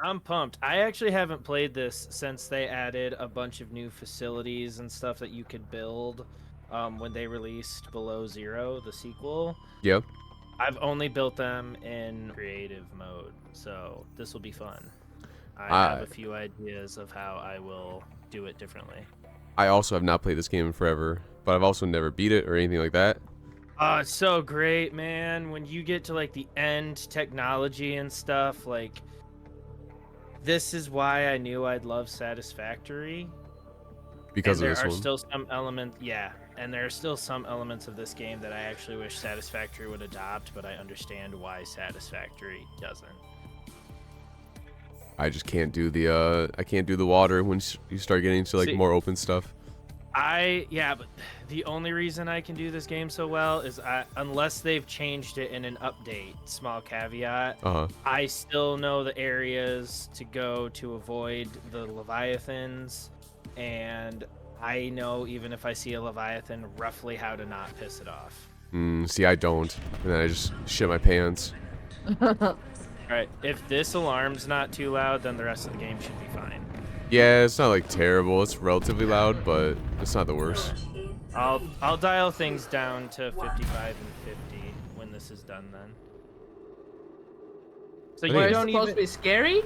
I'm pumped. I actually haven't played this since they added a bunch of new facilities and stuff that you could build when they released Below Zero, the sequel. Yep. I've only built them in creative mode, so this will be fun. I have I a few ideas of how I will do it differently. I also have not played this game in forever, but I've also never beat it or anything like that. Oh, it's so great, man. When you get to like the end technology and stuff, like this is why I knew I'd love Satisfactory. Because And of there this are one. still some elements, yeah, and there are still some elements of this game that I actually wish Satisfactory would adopt, but I understand why Satisfactory doesn't. I just can't do the I can't do the water when you start getting into like See, more open stuff. yeah, but the only reason I can do this game so well is unless they've changed it in an update, small caveat, Uh-huh. I still know the areas to go to avoid the Leviathans, and I know even if I see a Leviathan, roughly how to not piss it off. See, I don't. And then I just shit my pants. Alright, if this alarm's not too loud, then the rest of the game should be fine. Yeah, it's not like terrible. It's relatively loud, but it's not the worst. I'll dial things down to 55 and 50 when this is done then. So I you think Where it's don't supposed even to be scary?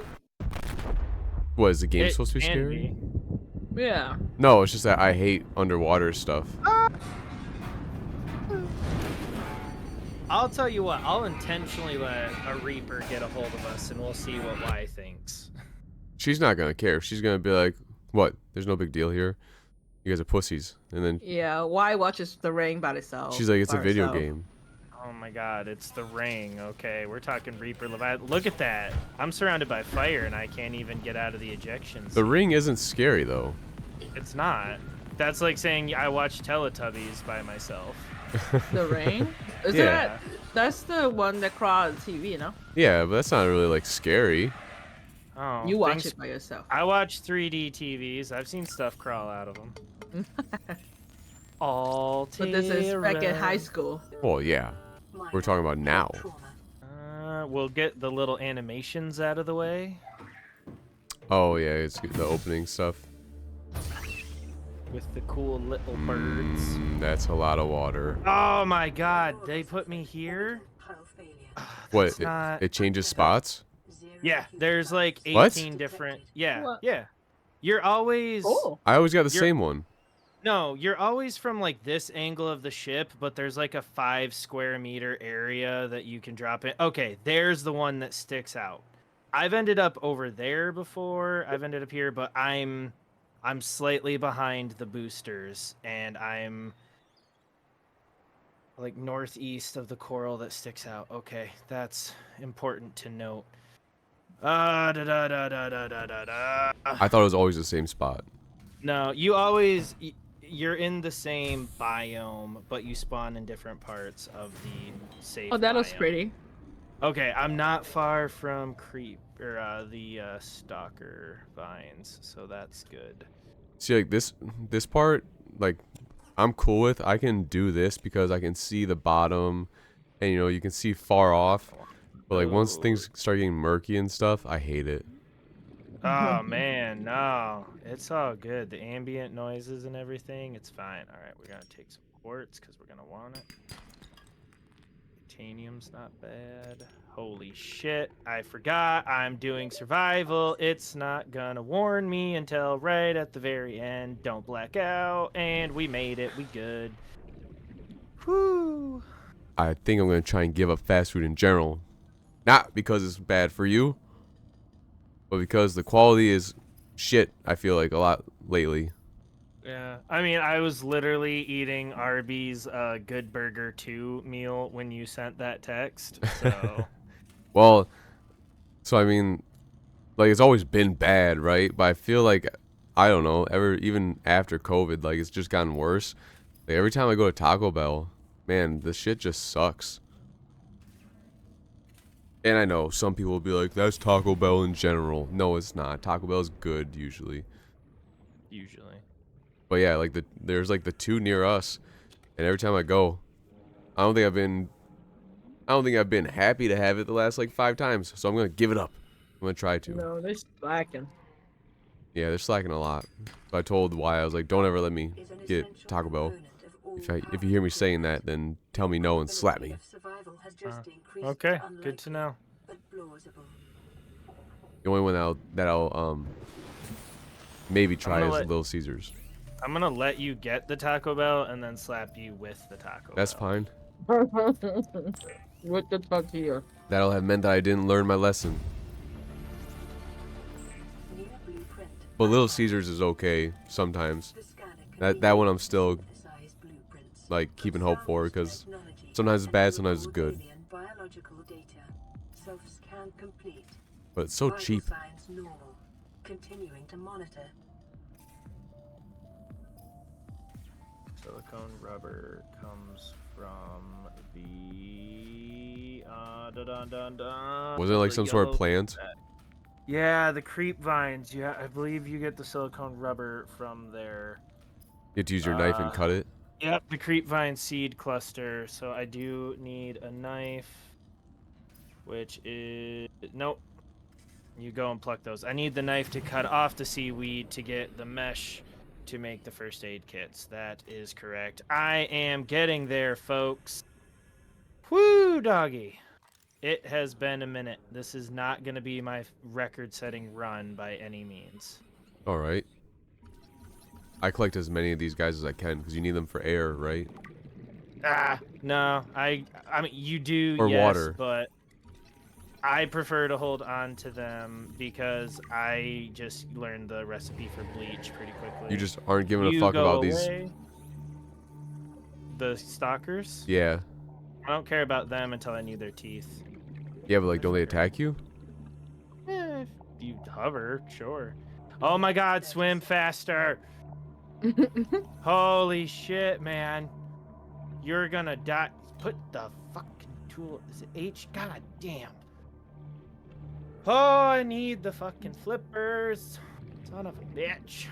What, is the game it supposed to be can scary? be. Yeah. No, it's just that I hate underwater stuff. I'll tell you what, I'll intentionally let a Reaper get a hold of us and we'll see what Y thinks. She's not gonna care. She's gonna be like, what? There's no big deal here. You guys are pussies. And then Yeah. Why watches the ring by itself? she's like, it's a by video herself? game. Oh my god, it's the ring. Okay, we're talking Reaper Leviathan. Look at that. I'm surrounded by fire and I can't even get out of the ejection seat. The ring isn't scary though. It's not. That's like saying I watch Teletubbies by myself. The ring? Is Yeah. that? That's the one that crawls on TV, you know? Yeah, but that's not really like scary. Oh, You watch things- it by yourself. I watch 3D TVs. I've seen stuff crawl out of them. All But this is back in high school. Well, yeah. We're talking about now. We'll get the little animations out of the way Oh yeah, it's the opening stuff. with the cool little birds. That's a lot of water. Oh my god, they put me here? What? That's not- It changes spots? Yeah, there's like What? 18 different. Yeah, What? yeah. You're always. Cool. I always got the You're- same one. No, you're always from like this angle of the ship, but there's like a 5 square meter area that you can drop in. Okay, there's the one that sticks out. I've ended up over there before. I've ended up here, but I'm slightly behind the boosters, and I'm like northeast of the coral that sticks out. Okay, that's important to note. Da da da da da da da da. I thought it was always the same spot. No, you're in the same biome, but you spawn in different parts of the safe. Oh, that looks biome. pretty. Okay, I'm not far from the stalker vines, so that's good. See, like this part, like I'm cool with. I can do this because I can see the bottom, and you know you can see far off. But like once things start getting murky and stuff, I hate it. Oh man, no, it's all good. The ambient noises and everything, it's fine. All right, we're gonna take some quartz because we're gonna want it. Titanium's not bad. Holy shit, I forgot I'm doing survival. It's not gonna warn me until right at the very end. Don't black out, and we made it. We good. Whew. I think I'm gonna try and give up fast food in general, not because it's bad for you, but because the quality is shit. I feel like a lot lately. Yeah, I mean, I was literally eating Arby's Good Burger 2 meal when you sent that text. So, Well, so I mean, like it's always been bad, right? But I feel like I don't know, even after COVID, like it's just gotten worse. Like every time I go to Taco Bell, man, the shit just sucks. And I know some people will be like, that's Taco Bell in general. No, it's not. Taco Bell's good usually. usually. But yeah, like there's like the two near us, and every time I go, I don't think I've been happy to have it the last like 5 times. So I'm gonna give it up. I'm gonna try to. No, they're slacking. Yeah, they're slacking a lot. So I told Wyatt, I was like, don't ever let me get Taco Bell. If you hear me saying that, then tell me no and slap me. Okay, good to know. The only one that I'll maybe try is let- Little Caesars. I'm gonna let you get the Taco Bell and then slap you with the Taco That's Bell. fine. With the tortilla. That'll have meant that I didn't learn my lesson. But Little Caesars is okay sometimes. That one I'm still like keeping hope for, because sometimes it's bad, sometimes it's good. But it's so cheap. Continuing to monitor. Silicone rubber comes from the Was it like some sort of plant? Yeah, the creep vines. Yeah, I believe you get the silicone rubber from there. You have to use your knife and cut it? Yep, the creep vine seed cluster. So I do need a knife, which is nope. You go and pluck those. I need the knife to cut off the seaweed to get the mesh to make the first aid kits. That is correct. I am getting there, folks. Whoo, doggy. It has been a minute. This is not going to be my record-setting run by any means. All right. I collect as many of these guys as I can because you need them for air, right? No. I mean, you do, or yes, water. But I prefer to hold on to them because I just learned the recipe for bleach pretty quickly. You just aren't giving a You fuck go about away. The stalkers? these. Yeah. I don't care about them until I need their teeth. Yeah, but like, don't they attack you? If you hover, sure. Oh my god, swim faster! Holy shit, man. You're gonna die. Put the fucking tool. Is it H? God damn. Oh, I need the fucking flippers. Son of a bitch.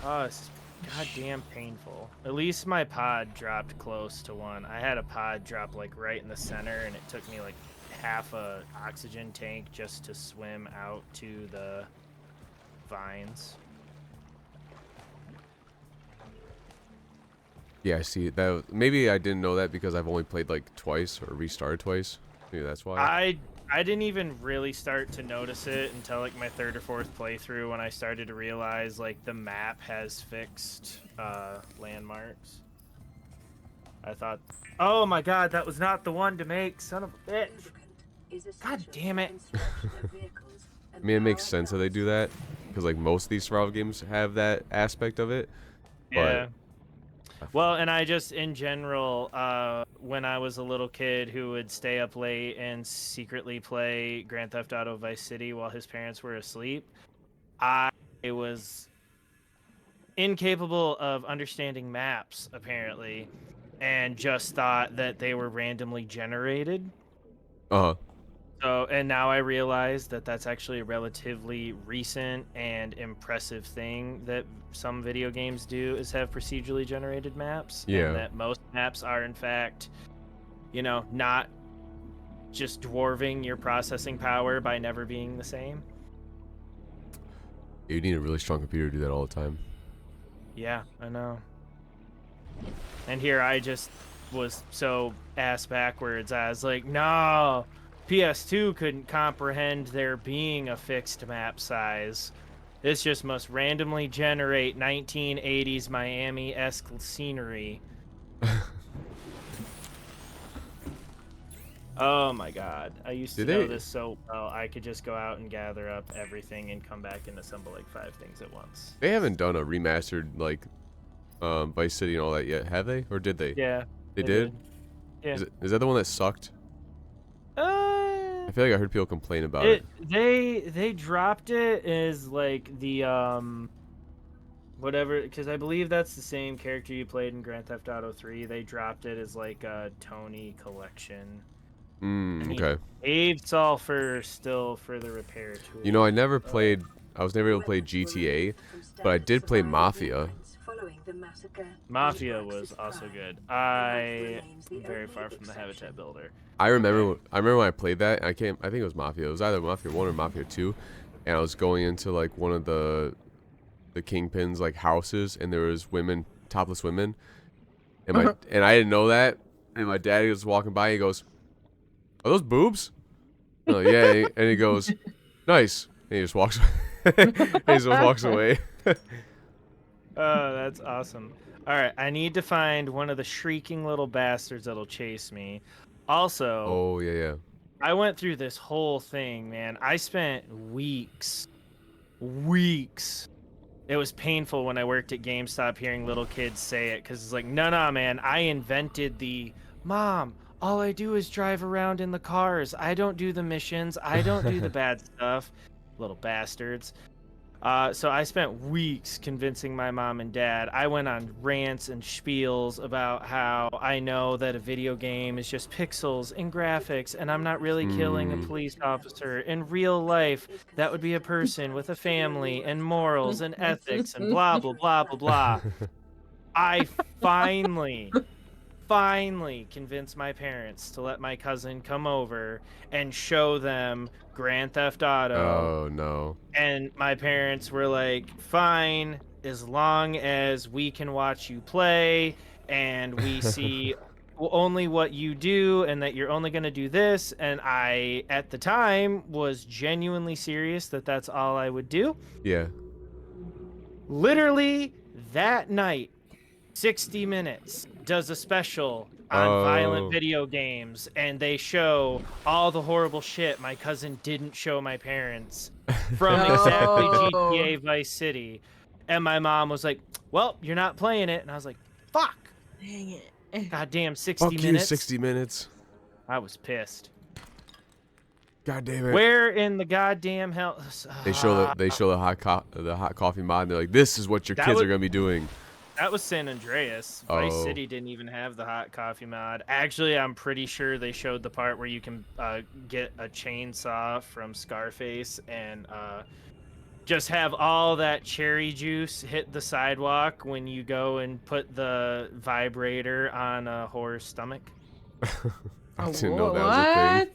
Oh, it's goddamn painful. At least my pod dropped close to one. I had a pod drop like right in the center, and it took me like half a oxygen tank just to swim out to the vines. Yeah, I see. That maybe I didn't know that because I've only played like twice or restarted twice. Maybe that's why. I didn't even really start to notice it until like my third or fourth playthrough when I started to realize like the map has fixed landmarks. I thought, oh my god, that was not the one to make, son of a bitch. God damn it. I mean, it makes sense that they do that because like most of these survival games have that aspect of it. Yeah. Well, and I just, in general, when I was a little kid who would stay up late and secretly play Grand Theft Auto Vice City while his parents were asleep, I was incapable of understanding maps, apparently, and just thought that they were randomly generated. Uh-huh. So, and now I realize that that's actually a relatively recent and impressive thing that some video games do, is have procedurally generated maps. Yeah. And that most maps are, in fact, you know, not just dwarving your processing power by never being the same. You need a really strong computer to do that all the time. Yeah, I know. And here I just was so ass backwards. I was like, no, PS2 couldn't comprehend there being a fixed map size. This just must randomly generate 1980s Miami-esque scenery. Oh my god. I used to know this so well. I could just go out and gather up everything and come back and assemble like 5 things at once. They haven't done a remastered like Vice City and all that yet, have they? Or did they? Yeah. They did? Yeah. Is that the one that sucked? I feel like I heard people complain about it. They dropped it as like the whatever, because I believe that's the same character you played in Grand Theft Auto 3. They dropped it as like a Tony collection. Okay. Abe sulfur still for the repair tool. You know, I was never able to play GTA, but I did play Mafia. Mafia was also good. I am very far from the habitat builder. I remember when I played that. I think it was Mafia. It was either Mafia 1 or Mafia 2, and I was going into like one of the kingpins like houses, and there was topless women, and and I didn't know that, and my daddy was walking by. He goes, "Are those boobs?" I'm like, yeah, and he goes, "Nice," and he just walks away. Oh, that's awesome. All right, I need to find one of the shrieking little bastards that'll chase me. Also, Oh yeah. I went through this whole thing, man. I spent weeks. It was painful when I worked at GameStop hearing little kids say it because it's like, no, man, I invented the mom. All I do is drive around in the cars. I don't do the missions. I don't do the bad stuff. Little bastards. So I spent weeks convincing my mom and dad. I went on rants and spiels about how I know that a video game is just pixels and graphics, and I'm not really killing a police officer. In real life, that would be a person with a family and morals and ethics and blah, blah, blah, blah, blah. I finally convinced my parents to let my cousin come over and show them Grand Theft Auto. Oh no. And my parents were like, fine, as long as we can watch you play and we see only what you do and that you're only going to do this. And I, at the time, was genuinely serious that that's all I would do. Yeah. Literally that night, 60 Minutes does a special on violent video games, and they show all the horrible shit my cousin didn't show my parents from exactly GTA Vice City. And my mom was like, well, you're not playing it. And I was like, fuck. Dang it. Goddamn 60 Fuck minutes. you, 60 minutes. I was pissed. God damn it. Where in the goddamn hell? They show the hot coffee mod, and they're like, this is what your kids are gonna be doing. That was San Andreas. Vice City didn't even have the hot coffee mod. Actually, I'm pretty sure they showed the part where you can get a chainsaw from Scarface and just have all that cherry juice hit the sidewalk when you go and put the vibrator on a whore's stomach. I didn't know that was a thing.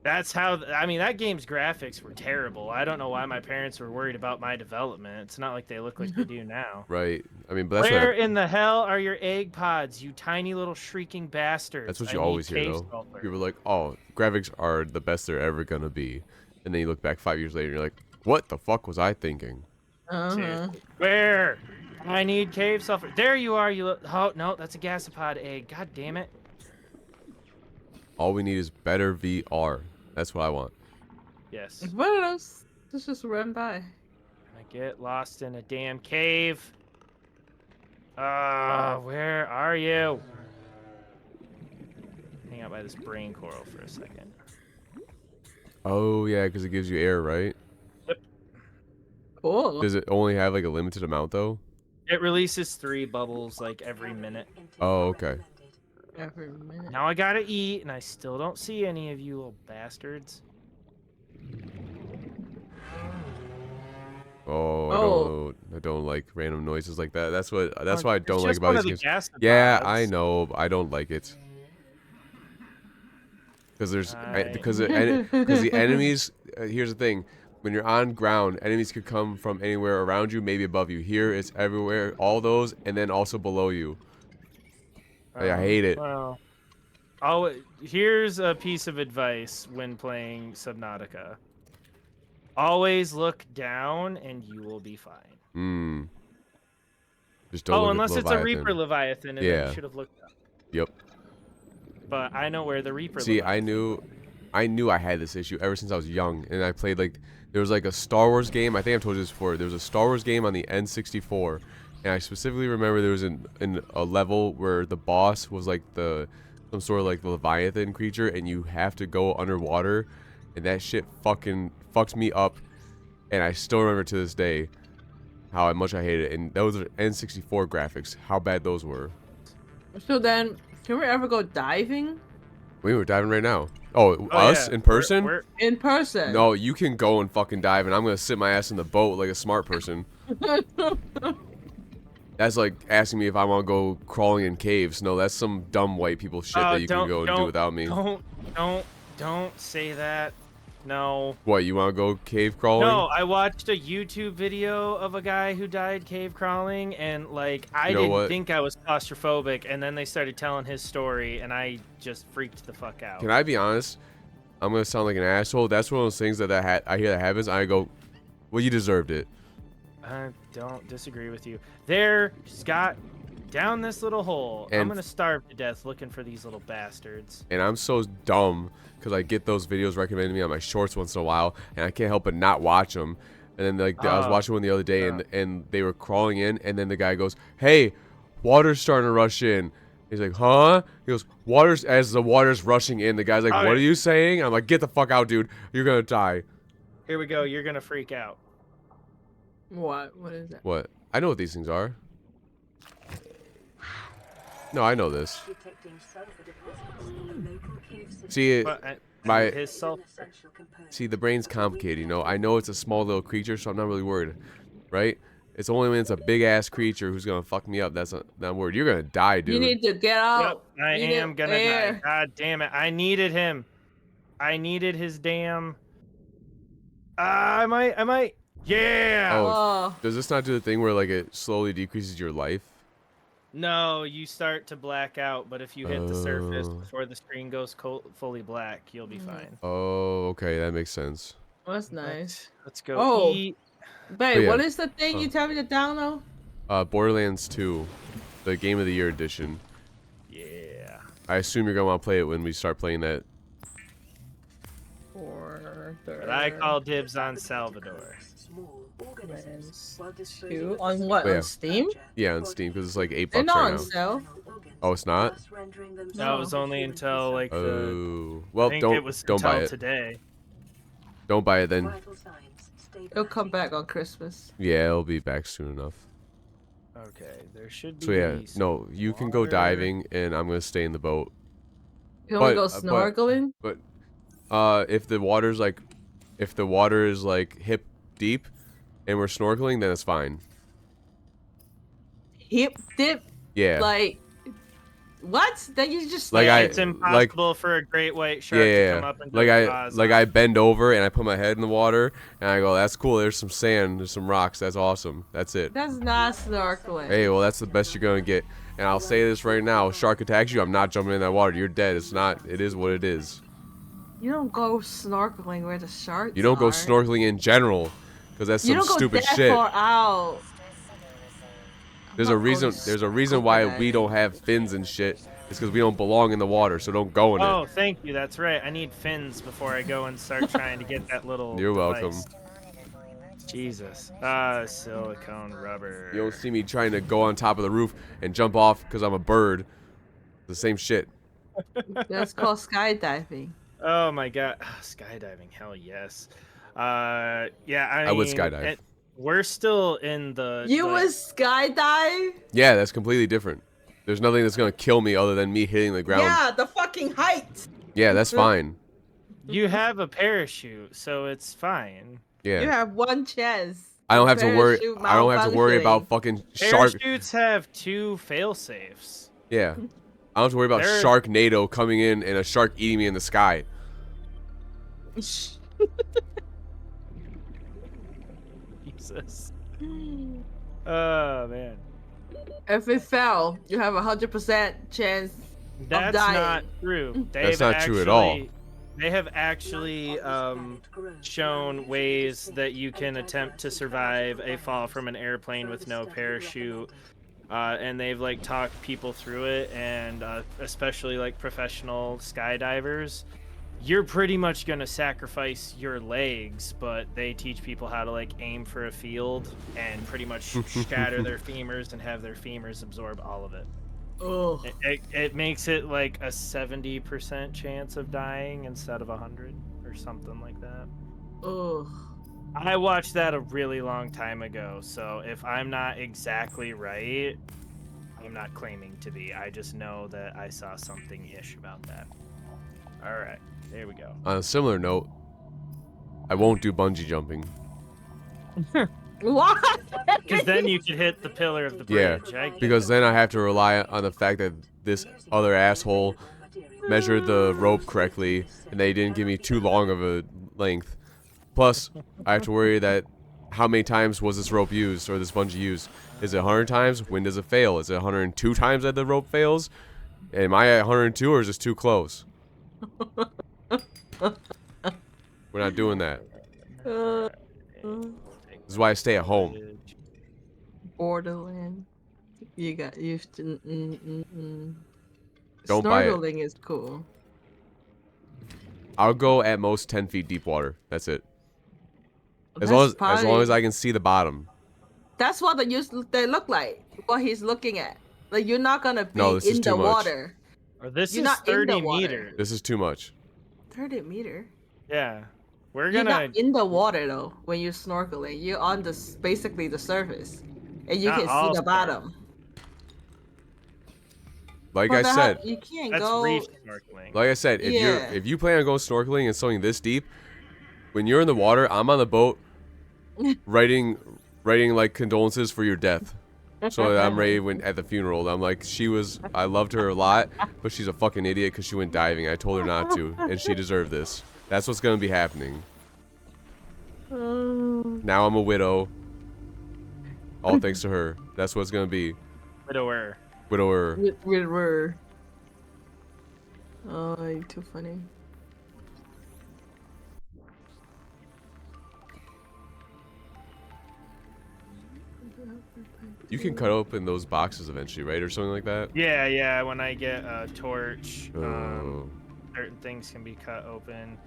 That's how, I mean, that game's graphics were terrible. I don't know why my parents were worried about my development. It's not like they look like they do now. Right. I mean, but that's Where in the hell are your egg pods, you tiny little shrieking bastards? That's what you always hear, though. People are like, oh, graphics are the best they're ever going to be. And then you look back 5 years later, and you're like, what the fuck was I thinking? Where? I need cave sulfur. There you are. You look. Oh, no, that's a gasopod egg. God damn it. All we need is better VR. That's what I want. Yes. What are those? Let's just run by. I get lost in a damn cave. Where are you? Hang out by this brain coral for a second. Oh, yeah, because it gives you air, right? Yep. Cool. Does it only have, like, a limited amount, though? It releases 3 bubbles, like, every minute. Oh, okay. Every minute. Now I gotta eat, and I still don't see any of you little bastards. Oh, I don't like random noises like that. That's why I don't like about these games. The Yeah, I know, but I don't like it. Because the enemies. Here's the thing: when you're on ground, enemies could come from anywhere around you, maybe above you. Here, it's everywhere, all those, and then also below you. I hate it. Well, here's a piece of advice when playing Subnautica. Always look down, and you will be fine. Just don't. Look Unless at it's a Reaper Leviathan, and then you should have looked up. Yep. But I know where the Reaper. See, Leviathan I knew I had this issue ever since I was young, and I played there was like a Star Wars game. I think I've told you this before. There was a Star Wars game on the N64, and I specifically remember there was in a level where the boss was like some sort of like Leviathan creature, and you have to go underwater, and that shit fucking fucks me up, and I still remember to this day how much I hated it. And those are N64 graphics, how bad those were. So then, can we ever go diving? We were diving right now. Oh, us? yeah. In person? We're In person. No, you can go and fucking dive, and I'm gonna sit my ass in the boat like a smart person. That's like asking me if I want to go crawling in caves. No, that's some dumb white people shit that you can go and do without me. Don't say that. No. What, you want to go cave crawling? No, I watched a YouTube video of a guy who died cave crawling, and like I You know didn't what? think I was claustrophobic, and then they started telling his story, and I just freaked the fuck out. Can I be honest? I'm gonna sound like an asshole. That's one of those things that I hear that happens. I go, well, you deserved it. I don't disagree with you. There, Scott, down this little hole. I'm And- gonna starve to death looking for these little bastards. And I'm so dumb because I get those videos recommended to me on my shorts once in a while, and I can't help but not watch them. And then like I was watching one the other day, and they were crawling in, and then the guy goes, "Hey, water's starting to rush in." He's like, "Huh?" He goes, "Water's," as the water's rushing in. The guy's like, "What are you saying?" I'm like, "Get the fuck out, dude. You're gonna die." Here we go. You're gonna freak out. What? What is that? What? I know what these things are. No, I know this. Detecting sulfur deposits in the local cave system. See, But my his sulfur. Essential component. see, the brain's complicated, you know. I know it's a small little creature, so I'm not really worried, right? It's only when it's a big ass creature who's gonna fuck me up that's not I'm worried. You're gonna die, dude. You need to get out. Yep, I You need am gonna air. die. God damn it! I needed him. I needed his damn. I might. Yeah. Oh. Oh. Does this not do the thing where like it slowly decreases your life? No, you start to black out, but if you hit the surface Oh. before the screen goes fully black, you'll be fine. Oh, okay, that makes sense. That's nice. Let's go Oh. eat. Babe, yeah. what is the thing you tell me to download? Borderlands 2, the Game of the Year edition. Yeah. I assume you're gonna want to play it when we start playing that. But I call dibs on Salvador. Small organisms while disposing Two of on what? Yeah. On Steam? Yeah, on Steam because it's like $8 They're right not now. on sale. Oh, it's not? thus rendering them That was only until like the. Oh, I well, think it don't was buy until it. today. Don't buy it then. vital signs It'll come back on Christmas. Yeah, it'll be back soon enough. Okay, there should be. So yeah, some no, you can go water. diving, and I'm gonna stay in the boat. You want to go But- snorkeling? But if the water's like, if the water is like hip deep, and we're snorkeling, then it's fine. Hip dip? Yeah. Like, what? Then you just Like stand. It's impossible for a great white shark yeah, to come up and like go I bend over and I put my head in the water and I go, that's cool. There's some sand, there's some rocks. That's awesome. That's it. That's not snorkeling. Hey, well, that's the best you're gonna get. And I'll say this right now: shark attacks you, I'm not jumping in that water. You're dead. It's not. It is what it is. You don't go snorkeling where the sharks You don't go are. snorkeling in general, because that's You some don't go stupid that shit. far out. There's I'm a not reason. going There's a reason scuba why diving. we don't have fins and shit. It's because we don't belong in the water, so don't go in Oh, it. thank you. That's right. I need fins before I go and start trying to get that little. You're welcome. device. Jesus. Silicone rubber. You don't see me trying to go on top of the roof and jump off because I'm a bird. The same shit. That's called skydiving. Oh my god. Skydiving. Hell yes. Yeah. I would mean, skydive. we're still in the. You the- would skydive? Yeah, that's completely different. There's nothing that's gonna kill me other than me hitting the ground. Yeah, the fucking height. Yeah, that's fine. You have a parachute, so it's fine. Yeah. You have one chance. I don't have to worry. Parachute I don't have to worry malfunctioning. about fucking shark. Parachutes have 2 fail safes. Yeah. I don't have to worry about They're- Sharknado coming in and a shark eating me in the sky. Jesus. Oh man. If it fell, you have 100% chance That's dying. not true. That's not true at all. They have actually shown ways that you can attempt to survive a fall from an airplane with no parachute, and they've like talked people through it, and especially like professional skydivers. You're pretty much gonna sacrifice your legs, but they teach people how to like aim for a field and pretty much shatter their femurs and have their femurs absorb all of it. Ugh. It makes it like a 70% chance of dying instead of 100 or something like that. Ugh. I watched that a really long time ago, so if I'm not exactly right, I'm not claiming to be. I just know that I saw something ish about that. All right, there we go. On a similar note, I won't do bungee jumping. What? Because then you could hit the pillar of the Yeah, bridge. I get because it. then I have to rely on the fact that this other asshole measured the rope correctly, and they didn't give me too long of a length. Plus, I have to worry that how many times was this rope used or this bungee used? Is it 100 times? When does it fail? Is it 102 times that the rope fails? Am I at 102 or is this too close? We're not doing that. Uh, This is why I stay at home. Borderland. You got used to. Don't buy it. Snorkeling is cool. I'll go at most 10 feet deep water. That's it. As That's long as I can see the bottom. That's what they look like. What he's looking at. Like you're not gonna be No, this is in the too much. water. Or this You're is not in the 30 water. meters. This is too much. 30 meter. Yeah. We're You're gonna. not in the water though when you're snorkeling. You're on basically the surface, and you Not can see all the snorkeling. bottom. Like But I said, you can't That's go. reef snorkeling. like I said, Yeah. if you plan on going snorkeling and something this deep, when you're in the water, I'm on the boat, writing like condolences for your death. So that I'm ready when at the funeral. I'm like, I loved her a lot, but she's a fucking idiot because she went diving. I told her not to, and she deserved this. That's what's gonna be happening. Now I'm a widow. All thanks to her. That's what's gonna be. Widower. Widower. We're. Oh, you're too funny. You can cut open those boxes eventually, right, or something like that. Yeah. When I get a torch, Oh. certain things can be cut open.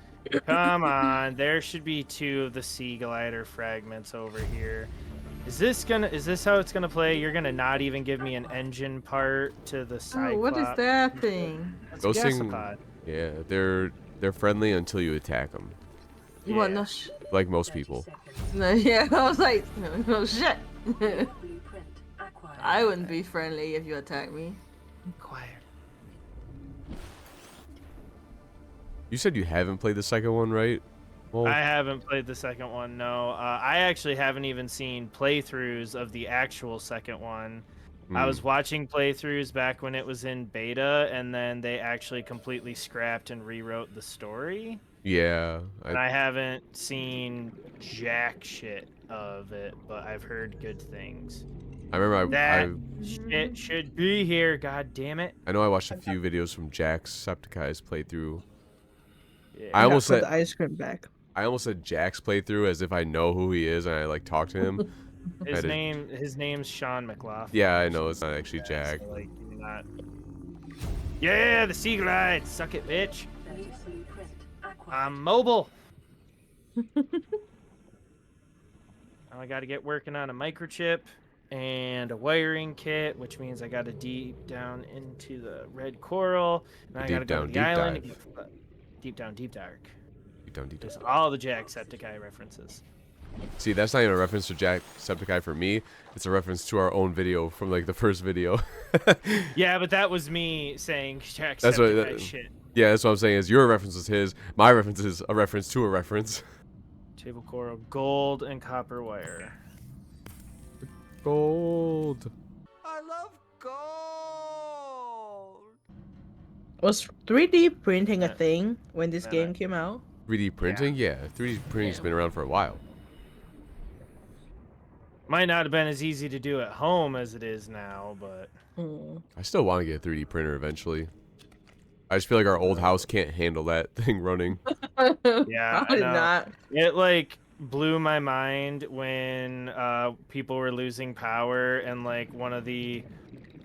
Come on, there should be 2 of the sea glider fragments over here. Is this how it's gonna play? You're gonna not even give me an engine part to the Cyclops? Oh, what is that thing? That's Those a things- gasopod. Yeah, they're friendly until you attack them, You want Yeah. no like most people. No, yeah, I was like, no shit. Blueprint acquired. I wouldn't be friendly if you attack me. Quiet. You said you haven't played the second one, right? Well, I haven't played the second one. No, I actually haven't even seen playthroughs of the actual second one. I was watching playthroughs back when it was in beta, and then they actually completely scrapped and rewrote the story. yeah. And I haven't seen jack shit of it, but I've heard good things. I remember That shit should be here. God damn it! I know I watched a few videos from Jacksepticeye's playthrough. Yeah. I almost put said the ice cream back. I almost said Jack's playthrough as if I know who he is and I like talk to him. His name's Sean McLaughlin. Yeah, I know it's not actually Jack. So, like, you're not... Yeah, the sea glide. Suck it, bitch. Blueprint acquired. I'm mobile. Now I got to get working on a microchip and a wiring kit, which means I got to deep down into the red coral. And I got to go to the deep island. dive. To get, deep down, deep dark. Deep down, deep down. Just all the Jacksepticeye references. See, that's not even a reference to Jacksepticeye for me. It's a reference to our own video from like the first video. Yeah, but that was me saying That's what- Jacksepticeye shit. Yeah, that's what I'm saying is your reference is his. My reference is a reference to a reference. Table coral, gold, and copper wire. Gold. I love gold. Was 3D printing a Yeah. thing when this Yeah. game came out? 3D printing? Yeah, 3D printing's been around for a while. Might not have been as easy to do at home as it is now, but I still want to get a 3D printer eventually. I just feel like our old house can't handle that thing running. yeah, I Probably know. not. It like blew my mind when people were losing power, and like one of the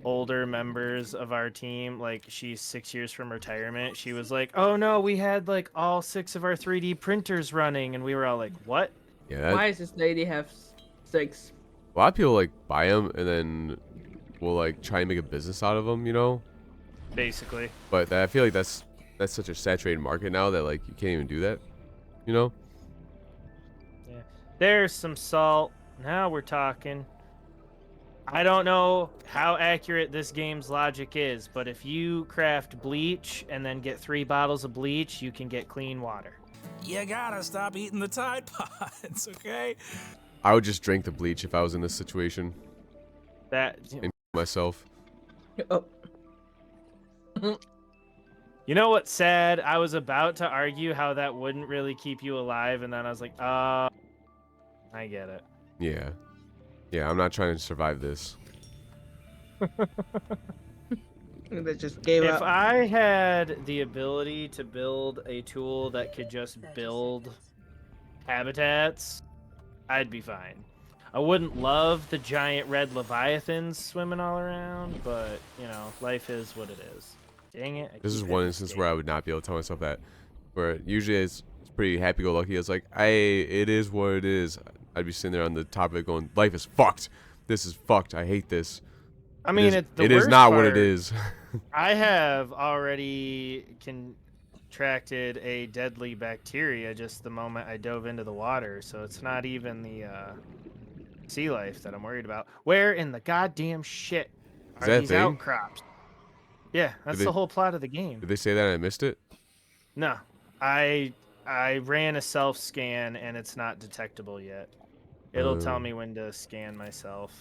older members of our team, like she's 6 years from retirement, she was like, "Oh no, we had like all 6 of our 3D printers running," and we were all like, "What?" Yeah, that, Why does this lady have 6? a lot of people like buy them and then will like try and make a business out of them, you know. Basically. But I feel like that's such a saturated market now that like you can't even do that, you know. Yeah. There's some salt. Now we're talking. I don't know how accurate this game's logic is, but if you craft bleach and then get 3 bottles of bleach, you can get clean water. You gotta stop eating the Tide Pods, okay? I would just drink the bleach if I was in this situation. That And myself. Oh. You know what's sad? I was about to argue how that wouldn't really keep you alive, and then I was like, I get it. Yeah. Yeah, I'm not trying to survive this. They just gave If up. I had the ability to build a tool that could just 30 build seconds. habitats, I'd be fine. I wouldn't love the giant red leviathans swimming all around, but, you know, life is what it is. Dang it. This is one instance where I would not be able to tell myself that. Where usually it's pretty happy-go-lucky. It's like, it is what it is. I'd be sitting there on the top of it going, life is fucked. This is fucked. I hate this. I mean, it is not what it is. I have already contracted a deadly bacteria just the moment I dove into the water, so it's not even the sea life that I'm worried about. Where in the goddamn shit are that a these thing? outcrops? Yeah, that's they- the whole plot of the game. Did they say that and I missed it? No, I ran a self scan and it's not detectable yet. It'll tell me when to scan myself.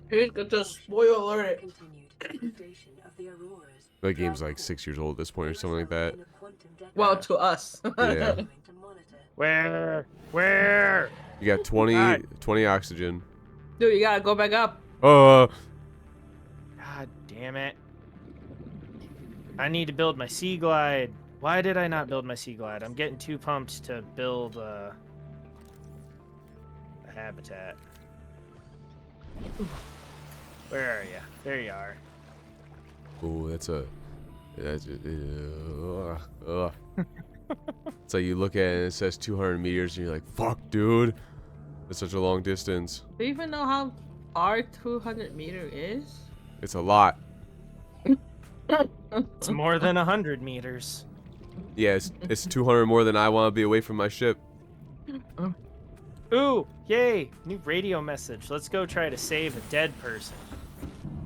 Here's just spoiler alert. Continued degradation of the auroras. The game's like 6 years old at this point or something like that. In a quantum Well, deficit. to us. Yeah. Continuing to monitor. Where? You got 20, God. 20 oxygen. Dude, you gotta go back up. God damn it. I need to build my sea glide. Why did I not build my sea glide? I'm getting too pumped to build a habitat. Where are you? There you are. Oh, that's it's like you look at it and it says 200 meters and you're like, fuck, dude. That's such a long distance. Do you even know how far 200 meter is? It's a lot. It's more than 100 meters. Yeah, it's 200 more than I want to be away from my ship. Ooh, yay! New radio message. Let's go try to save a dead person.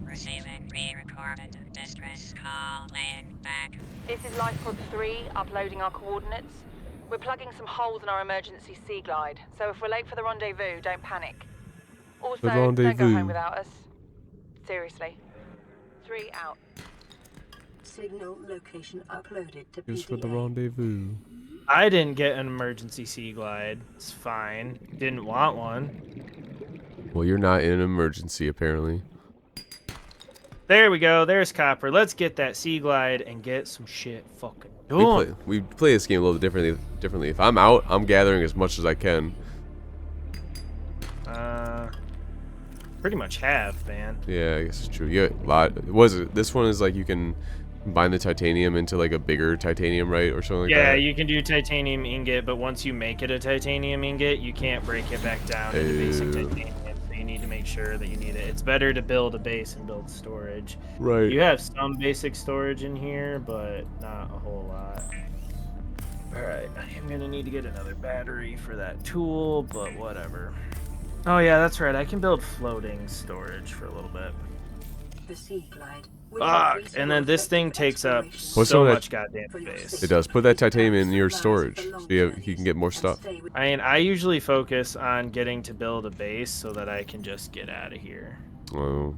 Receiving pre-recorded distress call, laying back. This is Lifepod 3, uploading our coordinates. We're plugging some holes in our emergency sea glide, so if we're late for the rendezvous, don't panic. Also, don't go rendezvous. home without us. Seriously. 3 out. Signal location uploaded to Just for the PDA. rendezvous. I didn't get an emergency sea glide. It's fine. Didn't want one. Well, you're not in an emergency, apparently. There we go. There's Copper. Let's get that sea glide and get some shit fucking We done. play this game a little differently. If I'm out, I'm gathering as much as I can. Pretty much have, man. Yeah, I guess it's true. You get a lot. This one is like you can combine the titanium into like a bigger titanium, right, or something like Yeah, that. you can do titanium ingot, but once you make it a titanium ingot, you can't break it back down into basic Oh. titanium. So you need to make sure that you need it. It's better to build a base and build storage. Right. You have some basic storage in here, but not a whole lot. Alright, I'm gonna need to get another battery for that tool, but whatever. Oh yeah, that's right, I can build floating storage for a little bit. The sea glide. will Fuck! increase And your then this thing effective takes up exploration What's so all that- much goddamn space. It does. Put that titanium in your storage, so you can get more stuff. I mean, I usually focus on getting to build a base so that I can just get out of here. Well,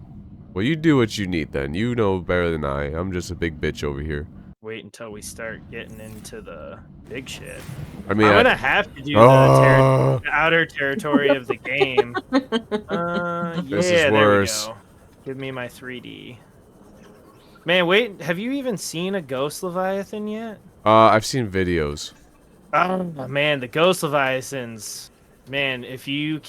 you do what you need then. You know better than I. I'm just a big bitch over here. Wait until we start getting into the big shit. I mean, I'm gonna have to do the outer territory of the game. Yeah, This is there worse. we go. Give me my 3D. Man, wait, have you even seen a ghost leviathan yet? I've seen videos. Oh man, the ghost leviathans. Man, if you're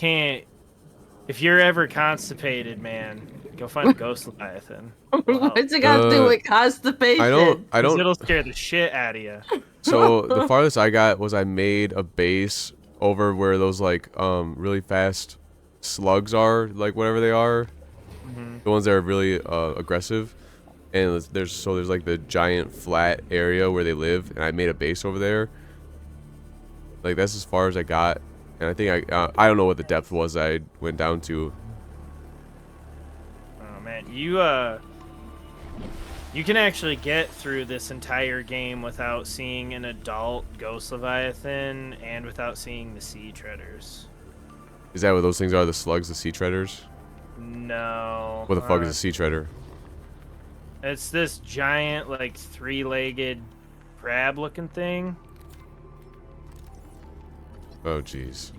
ever constipated, man, go find a ghost leviathan. What's it got to do with constipation? I don't. 'Cause it'll scare the shit out of you. So the farthest I got was I made a base over where those like really fast slugs are, like whatever they are, the ones that are really aggressive. And there's like the giant flat area where they live, and I made a base over there. Like that's as far as I got, and I think I don't know what the depth was I went down to. Oh man, You can actually get through this entire game without seeing an adult ghost leviathan and without seeing the sea treaders. Is that what those things are? The slugs, the sea treaders? No. What the fuck is a sea treader? It's this giant, like, three-legged crab-looking thing. Oh, jeez.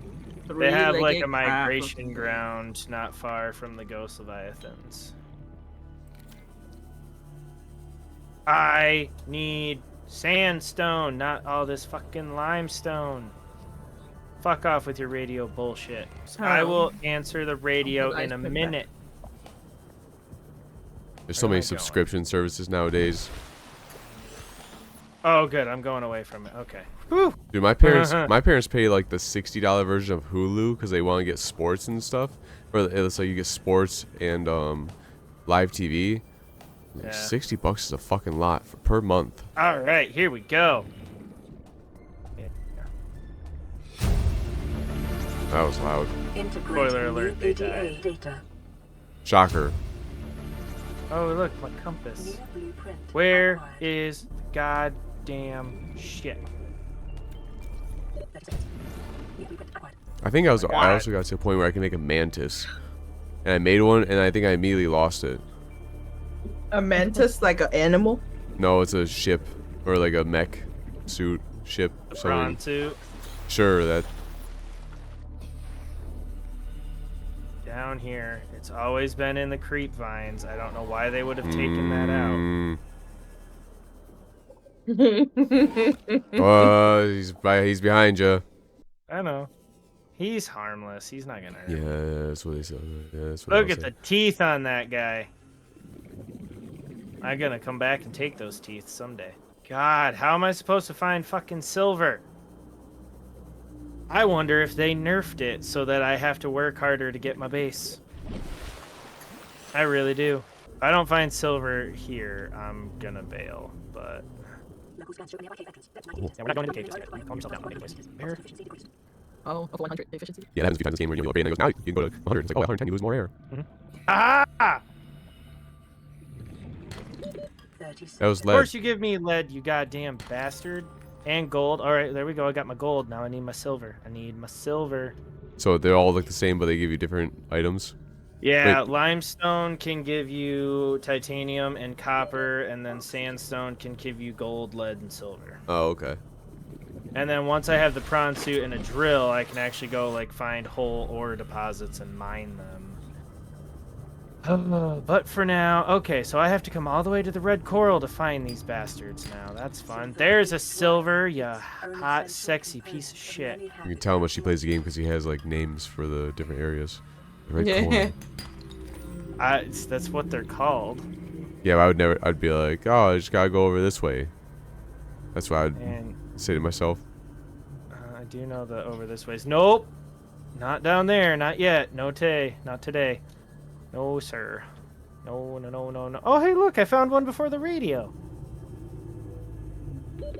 They have, like, a Three-legged migration crab-looking ground not far from the ghost leviathans. I need sandstone, not all this fucking limestone. Fuck off with your radio bullshit. I will answer the radio in a minute. There's so Where am many I going? subscription services nowadays. Oh, good. I'm going away from it. Okay. Whew. Dude, my parents pay like the $60 version of Hulu because they want to get sports and stuff. Or it's like you get sports and live TV. Yeah. $60 is a fucking lot per month. All right, here we go. That was loud. Integrating Spoiler new alert, they PDA data. Shocker. Oh, look, my compass. New blueprint Where acquired. is goddamn shit? New blueprint acquired. I think I also got to a point where I can make a mantis. And I made one and I think I immediately lost it. A mantis, like an animal? No, it's a ship. Or like a mech suit ship. The something. prawn suit. Sure, that. Down here. It's always been in the creep vines. I don't know why they would have taken that out. He's behind you. I know. He's harmless. He's not gonna hurt. Yeah, that's what they said. Yeah, that's what Look they at the said. teeth on that guy. I'm gonna come back and take those teeth someday. God, how am I supposed to find fucking silver? I wonder if they nerfed it so that I have to work harder to get my base. I really do. If I don't find silver here, I'm gonna bail, but... Local scan show nearby cave entrance. Depth 90 Yeah, meters. we're not going into the cave just yet. Calm yourself down. Where? Efficiency decreased. Oh, of 100 efficiency. Yeah, that happens a few times in this game where you upgrade and it goes, now you can go to 100. It's like, oh, 110, you lose more air. Ah! 30 That was Of lead. course you give me lead, you goddamn bastard. And gold. Alright, there we go. I got my gold. Now I need my silver. I need my silver. So they all look the same, but they give you different items. Yeah, Wait. limestone can give you titanium and copper, and then sandstone can give you gold, lead, and silver. Oh, okay. And then once I have the prawn suit and a drill, I can actually go like find whole ore deposits and mine them. But for now, okay, so I have to come all the way to the red coral to find these bastards now. That's fun. There's a silver, ya hot, sexy piece of shit. You can tell how much he plays the game because he has like names for the different areas. Right. Yeah. That's what they're called. Yeah, but I'd be like, oh, I just gotta go over this way. That's what I'd And say to myself. I do know the over this ways. Nope, not down there, not yet. No not today. No, sir. No, no, no, no, no. Oh, hey, look, I found one before the radio.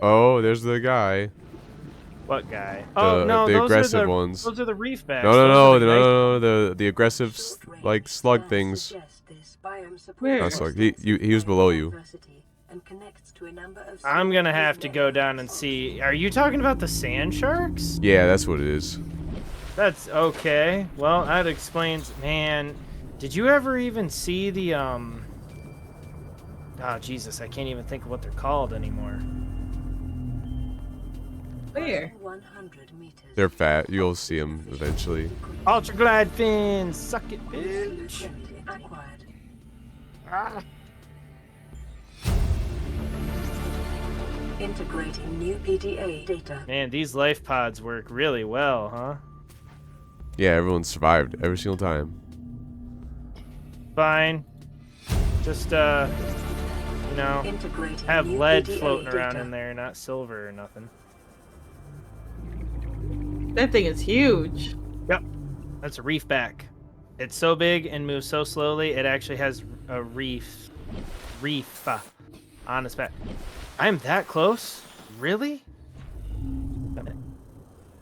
Oh, there's the guy. What guy? Oh, no, the those aggressive are the, ones. Those are the reef backs. No, no, Those no, are the nice- no, the aggressive like slug things. Where? Not slug. He was below you. I'm gonna have to go down and see. Are you talking about the sand sharks? Yeah, that's what it is. That's okay. Well, that explains. Man, did you ever even see the Oh Jesus, I can't even think of what they're called anymore. Where? 100 meters. They're fat. You'll see them eventually. Ultra glide fins, suck it, bitch. Acquired. Ah. Integrating new PDA data. Man, these life pods work really well, huh? Yeah, everyone survived every single time. Fine. Just you know, Integrating have new lead PDA floating around data. in there, not silver or nothing. That thing is huge. Yep, that's a reef back. It's so big and moves so slowly, it actually has a reef on its back. I'm that close? Really?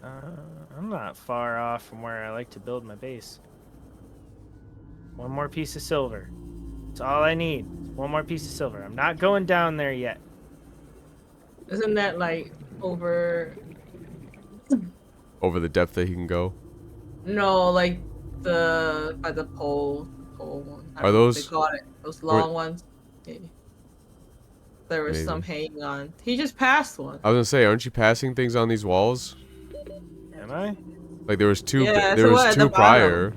I'm not far off from where I like to build my base. One more piece of silver. That's all I need. One more piece of silver. I'm not going down there yet. Isn't that like over? Over the depth that he can go. No, like the by the pole. Pole one. I Are don't know what they those- call it? Those or- long ones. Yeah. There was some Maybe. hanging on. He just passed one. I was gonna say, aren't you passing things on these walls? Am I? Like there was two. Yeah, There so was what, at two the prior.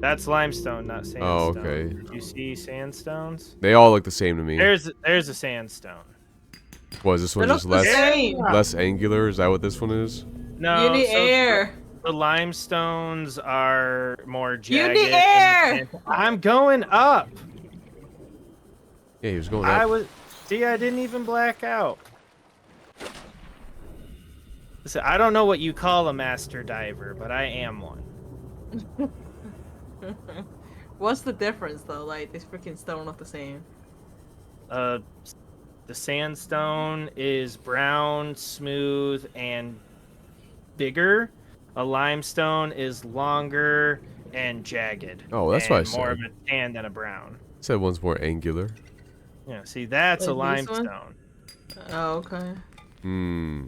That's limestone, not sandstone. Oh, okay. Did you see sandstones? They all look the same to me. There's a sandstone. Was this one They just look the less same. less angular? Is that what this one is? No, You need so air. The limestones are more jagged. You need and the air. I'm going up. Yeah, he was going I up. was. See, I didn't even black out. Listen, I don't know what you call a master diver, but I am one. What's the difference though? Like these freaking stone look the same. The sandstone is brown, smooth, and bigger. A limestone is longer and jagged. Oh, that's and what I more said. of a tan than a brown. Said one's more angular. Yeah, see, that's a Like this one? limestone. Oh, okay. Hmm.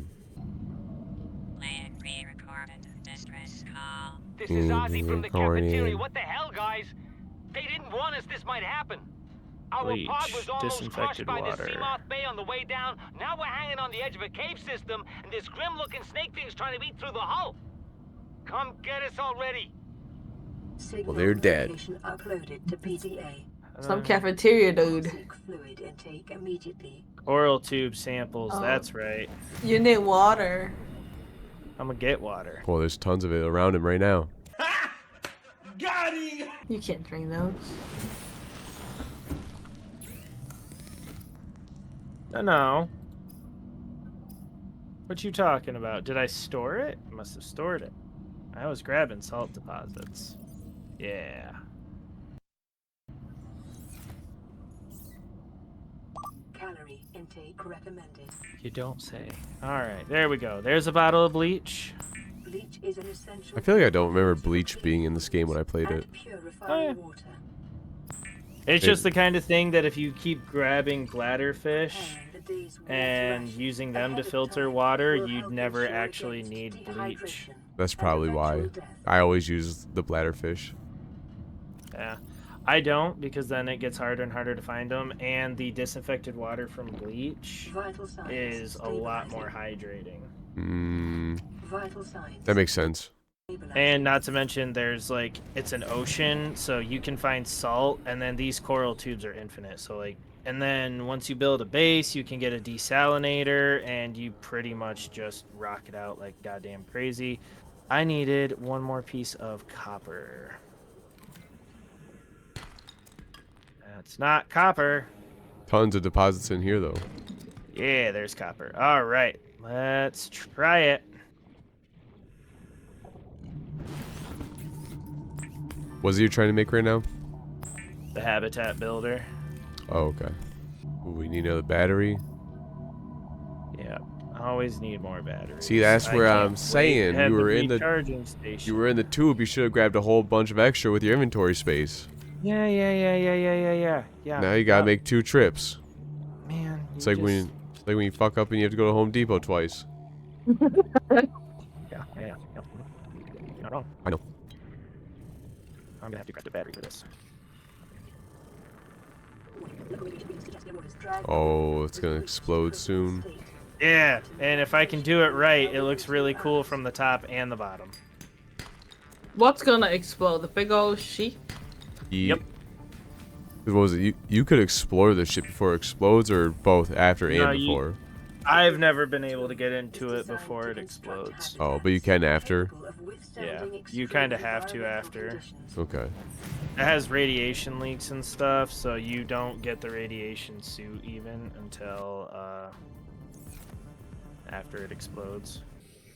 Playing pre-recorded distress call. This is Ozzy from the cafeteria. Recording. What the hell, guys? They didn't warn us this might happen. Our Bleach, pod was almost crushed disinfected by water. the Seamoth Bay on the way down. Now we're hanging on the edge of a cave system, and this grim-looking snake thing's trying to eat through the hull. Come get us already. Signal they're dead. location uploaded to PDA. Some cafeteria dude. Seek fluid intake immediately. Oral tube samples, Oh. that's right. You need water. I'm gonna get water. Well, there's tons of it around him right now. You can't drink those. No. What you talking about? Did I store it? I must have stored it. I was grabbing salt deposits. Yeah. Calorie intake recommended. You don't say. Alright, there we go. There's a bottle of bleach. Bleach is an essential. I feel like I don't remember bleach being in this game when I played it. and purifying Oh, yeah. water. It's It- just the kind of thing that if you keep grabbing bladderfish And the day's water and ration using them to ahead of filter time water, will you'd help never ensure actually against need bleach. dehydration That's and probably why. eventual death. I always use the bladderfish. Yeah. I don't, because then it gets harder and harder to find them, and the disinfected water from bleach Vital signs is a lot more stabilizing. hydrating. Hmm. Vital signs That makes sense. stabilizing. And not to mention, there's like, it's an ocean, so you can find salt, and then these coral tubes are infinite. So, like, and then once you build a base, you can get a desalinator, and you pretty much just rock it out like goddamn crazy. I needed one more piece of copper. That's not copper. Tons of deposits in here though. Yeah, there's copper. All right, let's try it. What are you trying to make right now? The habitat builder. Oh, okay. Ooh, we need another battery. Yeah, I always need more batteries. See, that's I where can't I'm wait to saying have you were in the recharging station. you were in the tube. You should have grabbed a whole bunch of extra with your inventory space. Yeah. Now you gotta make 2 trips. Man, It's like when you fuck up and you have to go to Home Depot twice. Yeah. You're not wrong. I know. I'm gonna have to grab the battery for this. Oh, it's gonna explode soon. Yeah, and if I can do it right, it looks really cool from the top and the bottom. What's gonna explode? The big old sheep? Yep. What was it? You could explore this shit before it explodes, or both after No, and before. I've never been able to get into it before it explodes. Oh, but you can after. Yeah, you kind of have to after. Okay. It has radiation leaks and stuff, so you don't get the radiation suit even until after it explodes.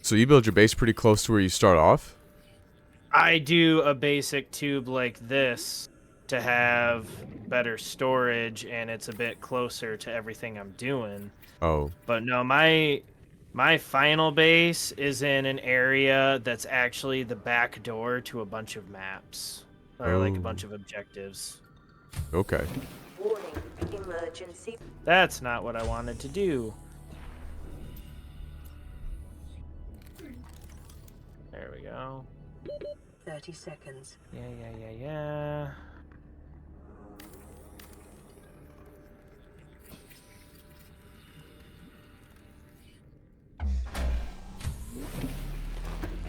So you build your base pretty close to where you start off? I do a basic tube like this to have better storage, and it's a bit closer to everything I'm doing. Oh. But no, my final base is in an area that's actually the back door to a bunch of maps. Or like a Oh. bunch of objectives. Okay. Emergency. That's not what I wanted to do. There we go. 30 seconds. Yeah.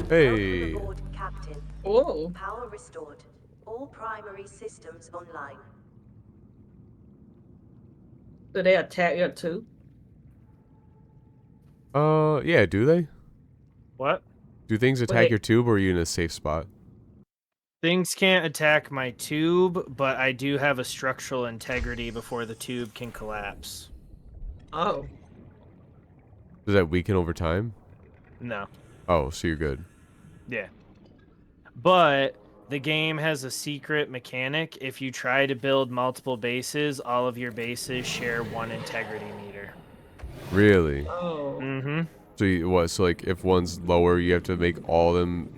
Hey. Welcome aboard, Captain. Oh. Power restored. All primary systems online. Do they attack you too? Yeah, do they? What? Do things attack Wait. your tube, or are you in a safe spot? Things can't attack my tube, but I do have a structural integrity before the tube can collapse. Oh. Does that weaken over time? No. Oh, so you're good. Yeah. But the game has a secret mechanic. If you try to build multiple bases, all of your bases share one integrity meter. Really? Oh. Mm-hmm. So you, what? So like, if one's lower, you have to make all of them.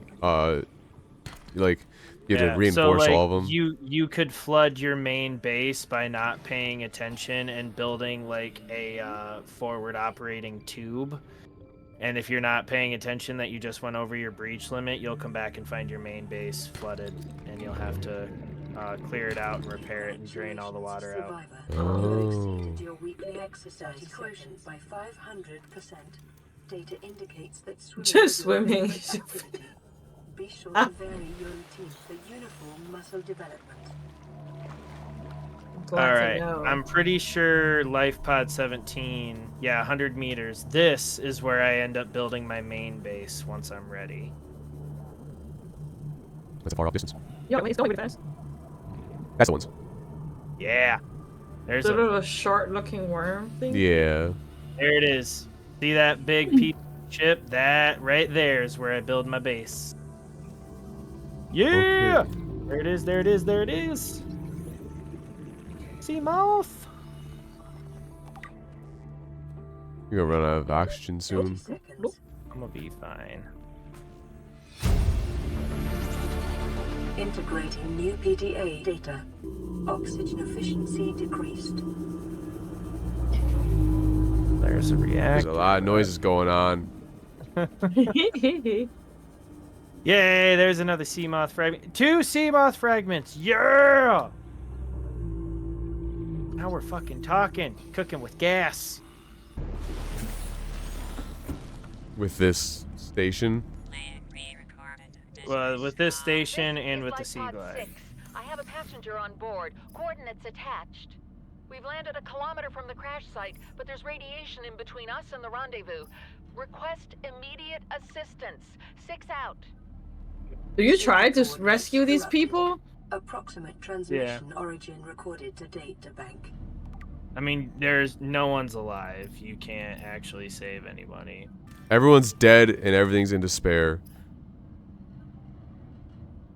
Like you have to reinforce so, like, all of them. You could flood your main base by not paying attention and building like a forward operating tube. And if you're not paying attention that you just went over your breach limit, you'll come back and find your main base flooded, and you'll have to clear it out and repair it and drain all the water out. Oh. Exceeded your weekly exercise quotient by 500%. Data indicates that swimming Just is your swimming. favorite activity. Be sure to vary your routine for uniform muscle development. All right, I'm pretty sure Life Pod 17, yeah, 100 meters. This is where I end up building my main base once I'm ready. That's a far off distance. Yeah, it's going really fast. That's the ones. Yeah, there's Sort of a short-looking worm thing. Yeah. there it is. See that big piece of chip? That right there is where I build my base. Yeah, Okay. there it is. There it is. There it is. See mouth. You're gonna run out of oxygen 30 soon. seconds. I'm gonna be fine. Integrating new PDA data. Oxygen efficiency decreased. There's a There's reactor. a lot of noises going on. Yay! There's another sea moth fragment. 2 sea moth fragments. Yeah. Now we're fucking talking. Cooking with gas. With this station. Plan re-recorded. Well, with this station This and is with the Life sea Pod glide. 6. I have a passenger on board. Coordinates attached. We've landed a kilometer from the crash site, but there's radiation in between us and the rendezvous. Request immediate assistance. 6 out. Do you try to rescue these people? Approximate transmission origin recorded to data bank. I mean, there's no one's alive. You can't actually save anybody. Everyone's dead and everything's in despair.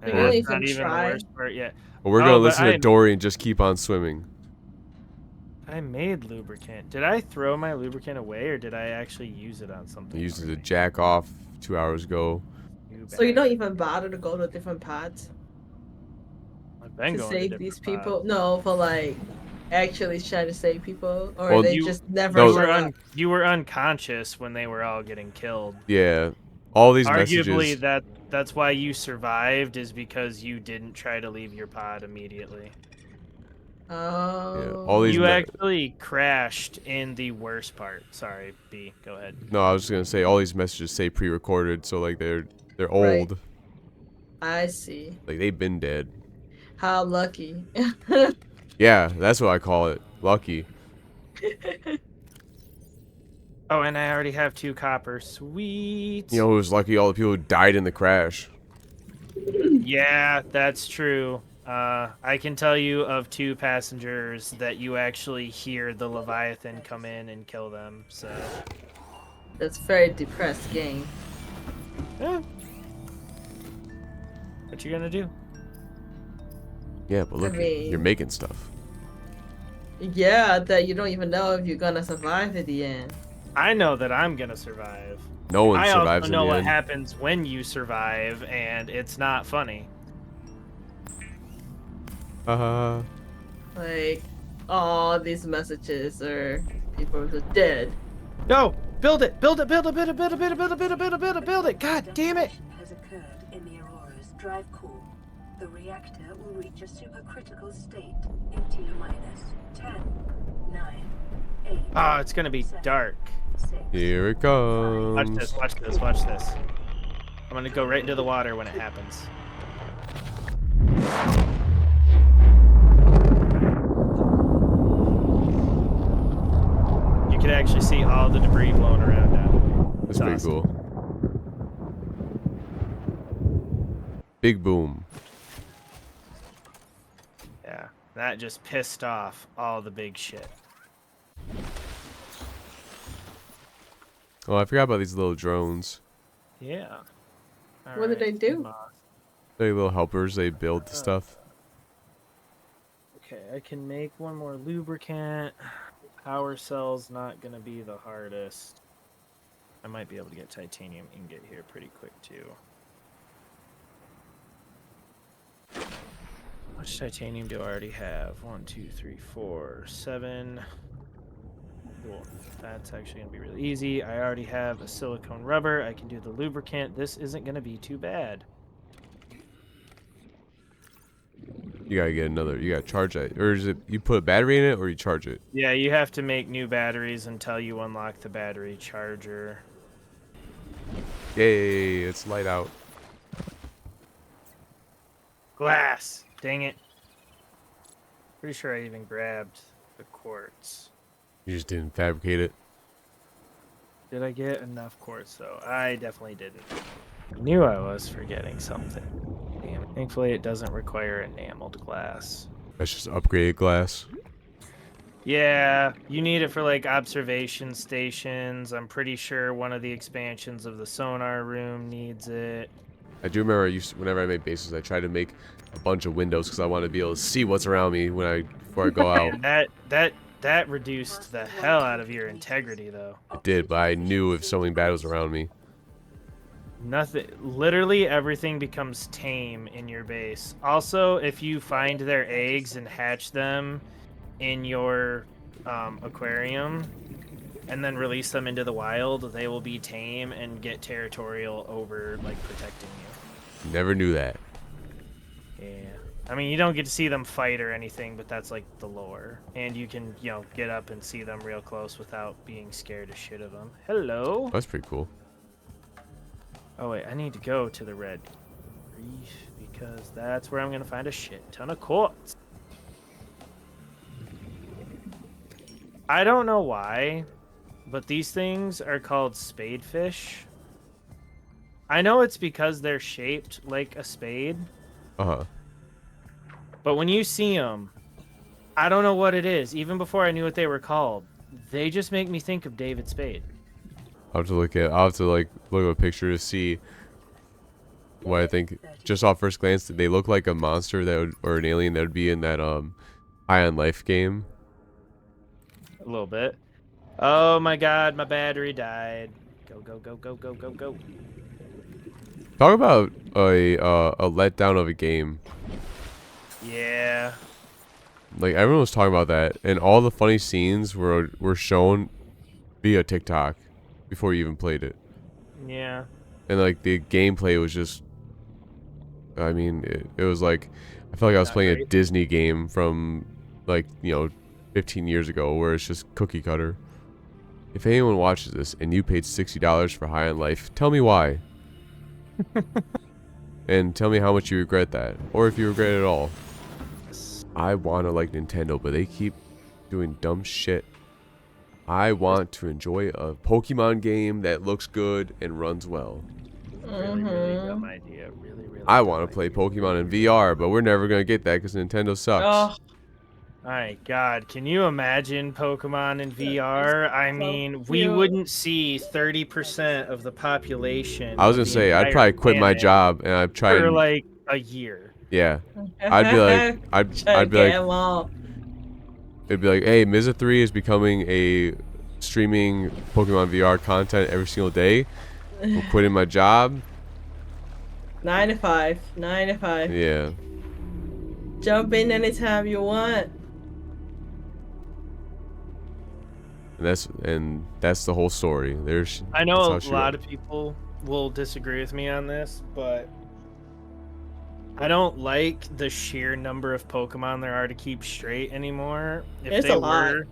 And You don't that's even not even try. the worst part yet. But we're Oh, gonna but listen to I- Dory and just keep on swimming. I made lubricant. Did I throw my lubricant away, or did I actually use it on I something? used it to already? jack off 2 hours ago. So you don't even bother to go to different pods I've been to going save different these pods. people? No, for like actually try to save people, or Well, they you- just never no, You show were, up. you were unconscious when they were all getting killed. Yeah. All these Arguably, messages. that's why you survived, is because you didn't try to leave your pod immediately. Oh. all these You me- actually crashed in the worst part. Sorry, B. Go ahead. No, I was just gonna say all these messages say pre-recorded, so like they're Right. old. I see. Like they've been dead. How lucky. Yeah, that's what I call it. Lucky. Oh, and I already have 2 copper. Sweet. You know who was lucky? All the people who died in the crash. Yeah, that's true. I can tell you of 2 passengers that you actually hear the Leviathan come in and kill them. So, That's very depressed game. yeah. What you gonna do? Yeah, but look, mean- you're making stuff. Yeah, that you don't even know if you're gonna survive at the end. I know that I'm gonna survive. No one I survives also in know the what end. happens when you survive, and it's not funny. Like, all these messages are people are dead. No! Build it! Build it! Build it! Build it! Build it! Build it! Build it! Build it! Build it! Build it! Build it! God damn it! Detonation has occurred in the Aurora's drive core. The reactor will reach a supercritical state in T minus 10, 9, 8. Oh, it's gonna be 7, dark. 6. Here it Watch comes. this, watch this, watch this. I'm gonna go right into the water when it happens. You can actually see all the debris blowing around now. That's pretty awesome. cool. Big boom. Yeah, that just pissed off all the big shit. Oh, I forgot about these little drones. Yeah. What did they do? They're little helpers. They build the stuff. Okay, I can make one more lubricant. Power cell's not gonna be the hardest. I might be able to get titanium ingot here pretty quick too. How much titanium do I already have? 1, 2, 3, 4, 7. Cool. That's actually gonna be really easy. I already have a silicone rubber. I can do the lubricant. This isn't gonna be too bad. You gotta get another. You gotta charge that, or is it you put a battery in it, or you charge it? Yeah, you have to make new batteries until you unlock the battery charger. Yay! It's light out. Glass! Dang it. Pretty sure I even grabbed the quartz. You just didn't fabricate it. Did I get enough quartz though? I definitely didn't. I knew I was forgetting something. Damn it. Thankfully it doesn't require enameled glass. That's just upgraded glass. Yeah, you need it for like observation stations. I'm pretty sure one of the expansions of the sonar room needs it. I do remember whenever I made bases, I tried to make a bunch of windows because I wanted to be able to see what's around me before I go out. And that reduced the hell out of your integrity though. It did, but I knew if something bad was around me. Nothing. Literally everything becomes tame in your base. Also, if you find their eggs and hatch them in your aquarium and then release them into the wild, they will be tame and get territorial over like protecting you. Never knew that. Yeah. I mean, you don't get to see them fight or anything, but that's like the lore. And you can, get up and see them real close without being scared as shit of them. Hello. That's pretty cool. Oh wait, I need to go to the red reef because that's where I'm gonna find a shit ton of quartz. I don't know why, but these things are called spadefish. I know it's because they're shaped like a spade, Uh-huh. but when you see them, I don't know what it is. Even before I knew what they were called, they just make me think of David Spade. I'll have to look at a picture to see what I think. Just off first glance, they look like a monster or an alien that would be in that High on Life game. A little bit. Oh my god, my battery died. Go, go, go, go, go, go, go. Talk about a letdown of a game. Yeah. Like everyone was talking about that, and all the funny scenes were shown via TikTok before you even played it. Yeah. And like the gameplay was just, I mean, it was like I felt like I was Not playing a great. Disney game from like 15 years ago, where it's just cookie cutter. If anyone watches this and you paid $60 for High on Life, tell me why. And tell me how much you regret that, or if you regret it at all. I want to like Nintendo, but they keep doing dumb shit. I want to enjoy a Pokemon game that looks good and runs well. Really, really dumb idea. Really, really. I dumb want to play idea. Pokemon in VR, but we're never going to get that because Nintendo sucks. Oh, My God, can you imagine Pokemon in VR? I mean, we cute. wouldn't see 30% of the population. I was of going the to say, I'd entire probably quit my planet job and I'd try for and, like a year. yeah. I'd be like, I'd be like, it'd be like, hey, Miza 3 is becoming a streaming Pokemon VR content every single day. I'm quitting my job. 9 to 5. 9 to 5. Yeah. Jump in anytime you want. And that's the whole story. I that's know how a she lot wrote. of people will disagree with me on this, but I don't like the sheer number of Pokemon there are to keep straight anymore. If It's they a lot. were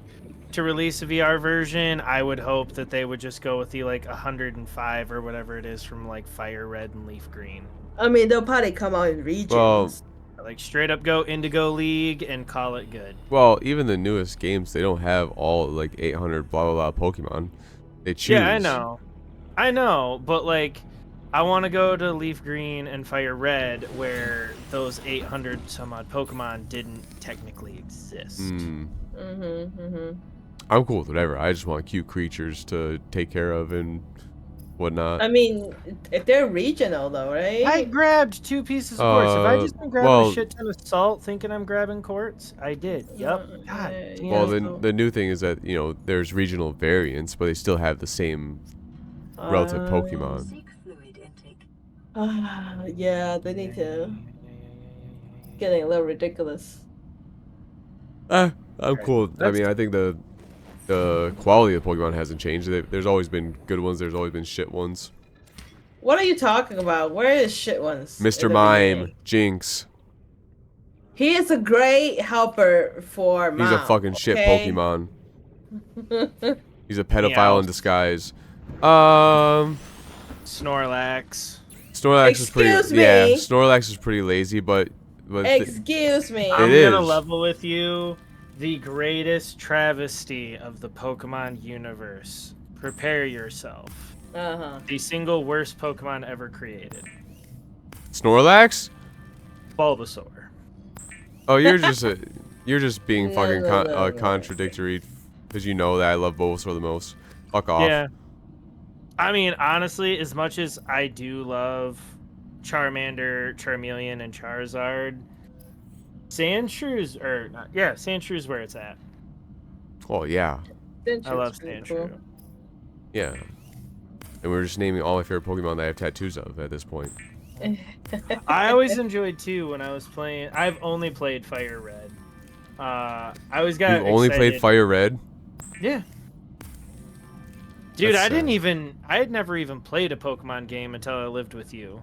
to release a VR version, I would hope that they would just go with the like 105 or whatever it is from like Fire Red and Leaf Green. I mean, they'll probably come out in regions. Like straight up go Indigo League and call it good. Well, even the newest games, they don't have all like 800 blah blah blah Pokemon. They choose. Yeah, I know, but like I want to go to Leaf Green and Fire Red where those 800 some odd Pokemon didn't technically exist. I'm cool with whatever. I just want cute creatures to take care of and whatnot. I mean, if they're regional though, right? I grabbed 2 pieces of quartz. Have I just been grabbing well- a shit ton of salt thinking I'm grabbing quartz? I did. Yep. God damn. Well, so- the new thing is that there's regional variants, but they still have the same relative Pokemon. Seek fluid intake. Yeah, they need to. Getting a little ridiculous. I'm Okay. cool. I That's- mean, I think the quality of Pokemon hasn't changed. There's always been good ones. There's always been shit ones. What are you talking about? Where is shit ones? Mr. in the Mime, beginning? Jinx. He is a great helper for He's a Mom, fucking shit okay? Pokemon. He's a pedophile in disguise. Snorlax. Snorlax is pretty. Excuse me? Yeah, Snorlax is pretty lazy, but Excuse me. I'm It gonna is. level with you. The greatest travesty of the Pokemon universe. Prepare yourself. The single worst Pokemon ever created. Snorlax. Bulbasaur. Oh, you're just being No, fucking no. contradictory because you know that I love Bulbasaur the most. Fuck off. Yeah. I mean, honestly, as much as I do love Charmander, Charmeleon, and Charizard, Sandshrews, Sandshrews where it's at. Oh yeah, I love Sandshrew. yeah. And we're just naming all my favorite Pokemon that I have tattoos of at this point. I always enjoyed too when I was playing. I've only played Fire Red. I always got. You've only played excited- Fire Red? Yeah. Dude, That's I had never even played a Pokemon game until I lived with you.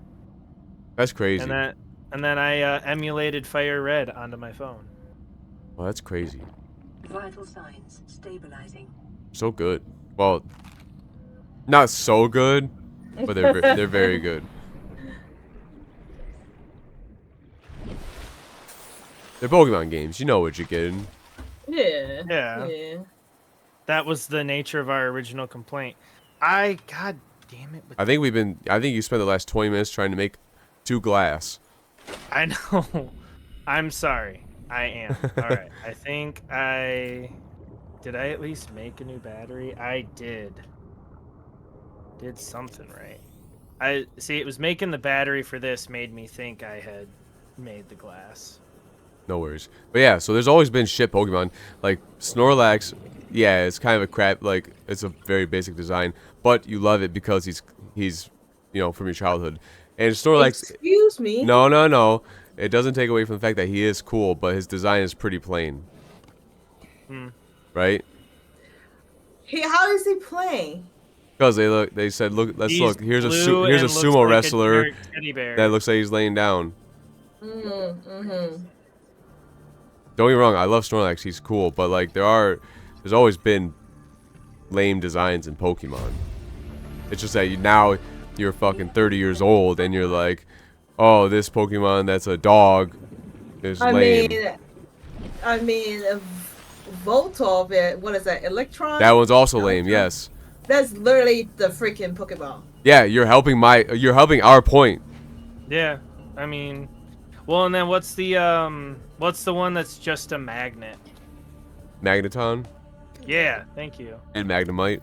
That's crazy. And then I emulated Fire Red onto my phone. Well, that's crazy. Vital signs stabilizing. So good. Well, not so good, but they're very good. They're Pokemon games. You know what you're getting. Yeah. Yeah. That was the nature of our original complaint. God damn it. I think you spent the last 20 minutes trying to make 2 glass. I know. I'm sorry. I am. All right. I think did I at least make a new battery? I did. Did something right. I see. It was making the battery for this made me think I had made the glass. No worries. But yeah, so there's always been shit Pokemon. Like Snorlax, yeah, it's kind of a crap, like it's a very basic design, but you love it because he's from your childhood. And Snorlax, Excuse me. no. It doesn't take away from the fact that he is cool, but his design is pretty plain. Right? How is he playing? Because they said, let's He's look. Here's a blue here's a and looks sumo like a wrestler generic teddy bear. that looks like he's laying down. Mm-hmm. Don't get me wrong, I love Snorlax, he's cool, but like there's always been lame designs in Pokemon. It's just that now you're fucking 30 years old and you're like, oh, this Pokemon that's a dog is lame. I mean, Voltorb, what is that, Electron? That one's also lame, yes. That's literally the freaking Pokeball. Yeah, you're helping our point. Yeah. I mean, well, and then what's the one that's just a magnet? Magneton Yeah. Thank you. and Magnemite.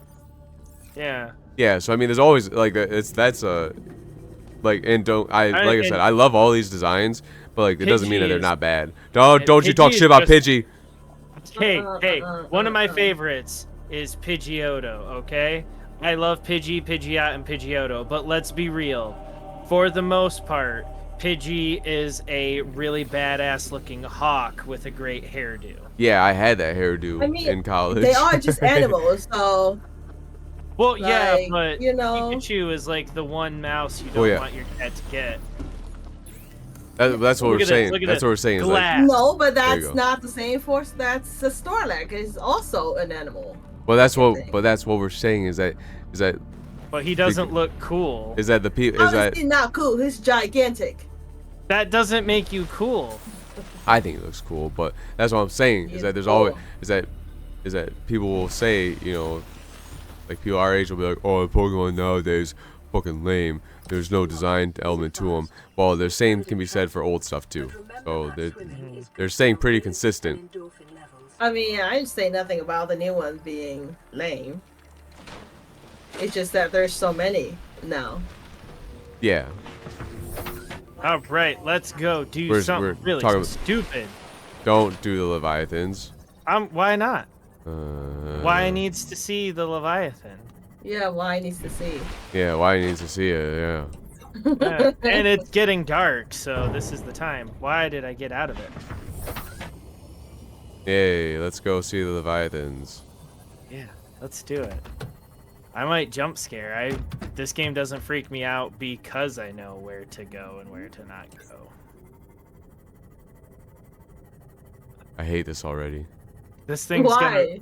Yeah. Yeah, so I mean, there's always like like I said, I love all these designs, but like it doesn't mean that they're Pidgey not bad. Don't you Pidgey talk is shit about just- Pidgey. Hey, one of my favorites is Pidgeotto, okay? I love Pidgey, Pidgeot, and Pidgeotto, but let's be real. For the most part, Pidgey is a really badass looking hawk with a great hairdo. Yeah, I had that hairdo I mean, in college. they are just animals, so Well, yeah, like, but you know. Pikachu is like the one mouse you don't Well, yeah. want your cat to get. That's what Look we're at this, saying. look at That's this. what we're saying. Is like, Glass. No, but There you that's go. not the same force. That's a Snorlax. Is also an animal. well, that's what. thing. But that's what we're saying. Is that But he doesn't look cool. is that the people? How Is that is he not cool? He's gigantic. That doesn't make you cool. I think it looks cool, but that's what I'm saying. Is He's that there's cool. always is that people will say, you know, like people our age will be like, oh, Pokemon nowadays fucking lame. There's no design element to them. Well, the same can be said for old stuff too. So they're staying pretty consistent. I mean, I didn't say nothing about the new ones being lame. It's just that there's so many now. Yeah. All right, let's go do We're something really talking about- stupid. Don't do the Leviathans. Why not? Why Uh, needs to see the Leviathan? Yeah, why needs to see? Yeah, why needs to see it? Yeah. Yeah, and it's getting dark, so this is the time. Why did I get out of it? Yay, let's go see the Leviathans. Yeah, let's do it. I might jump scare. This game doesn't freak me out because I know where to go and where to not go. I hate this already. This thing's gonna Why?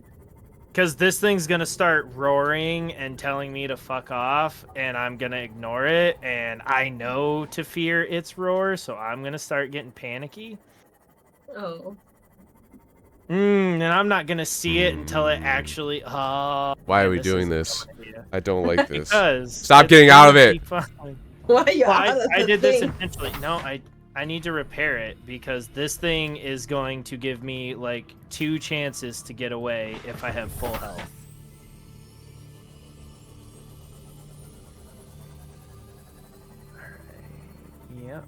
because this thing's gonna start roaring and telling me to fuck off, and I'm gonna ignore it, and I know to fear its roar, so I'm gonna start getting panicky. Oh. And I'm not gonna see it until it actually. Why are we this doing is a this? dumb idea. I don't like this. Because Stop it's getting out of gonna it. be fun. Why are you Well, out of I the did this thing? intentionally. No, I need to repair it because this thing is going to give me like 2 chances to get away if I have full health. Alright. Yep.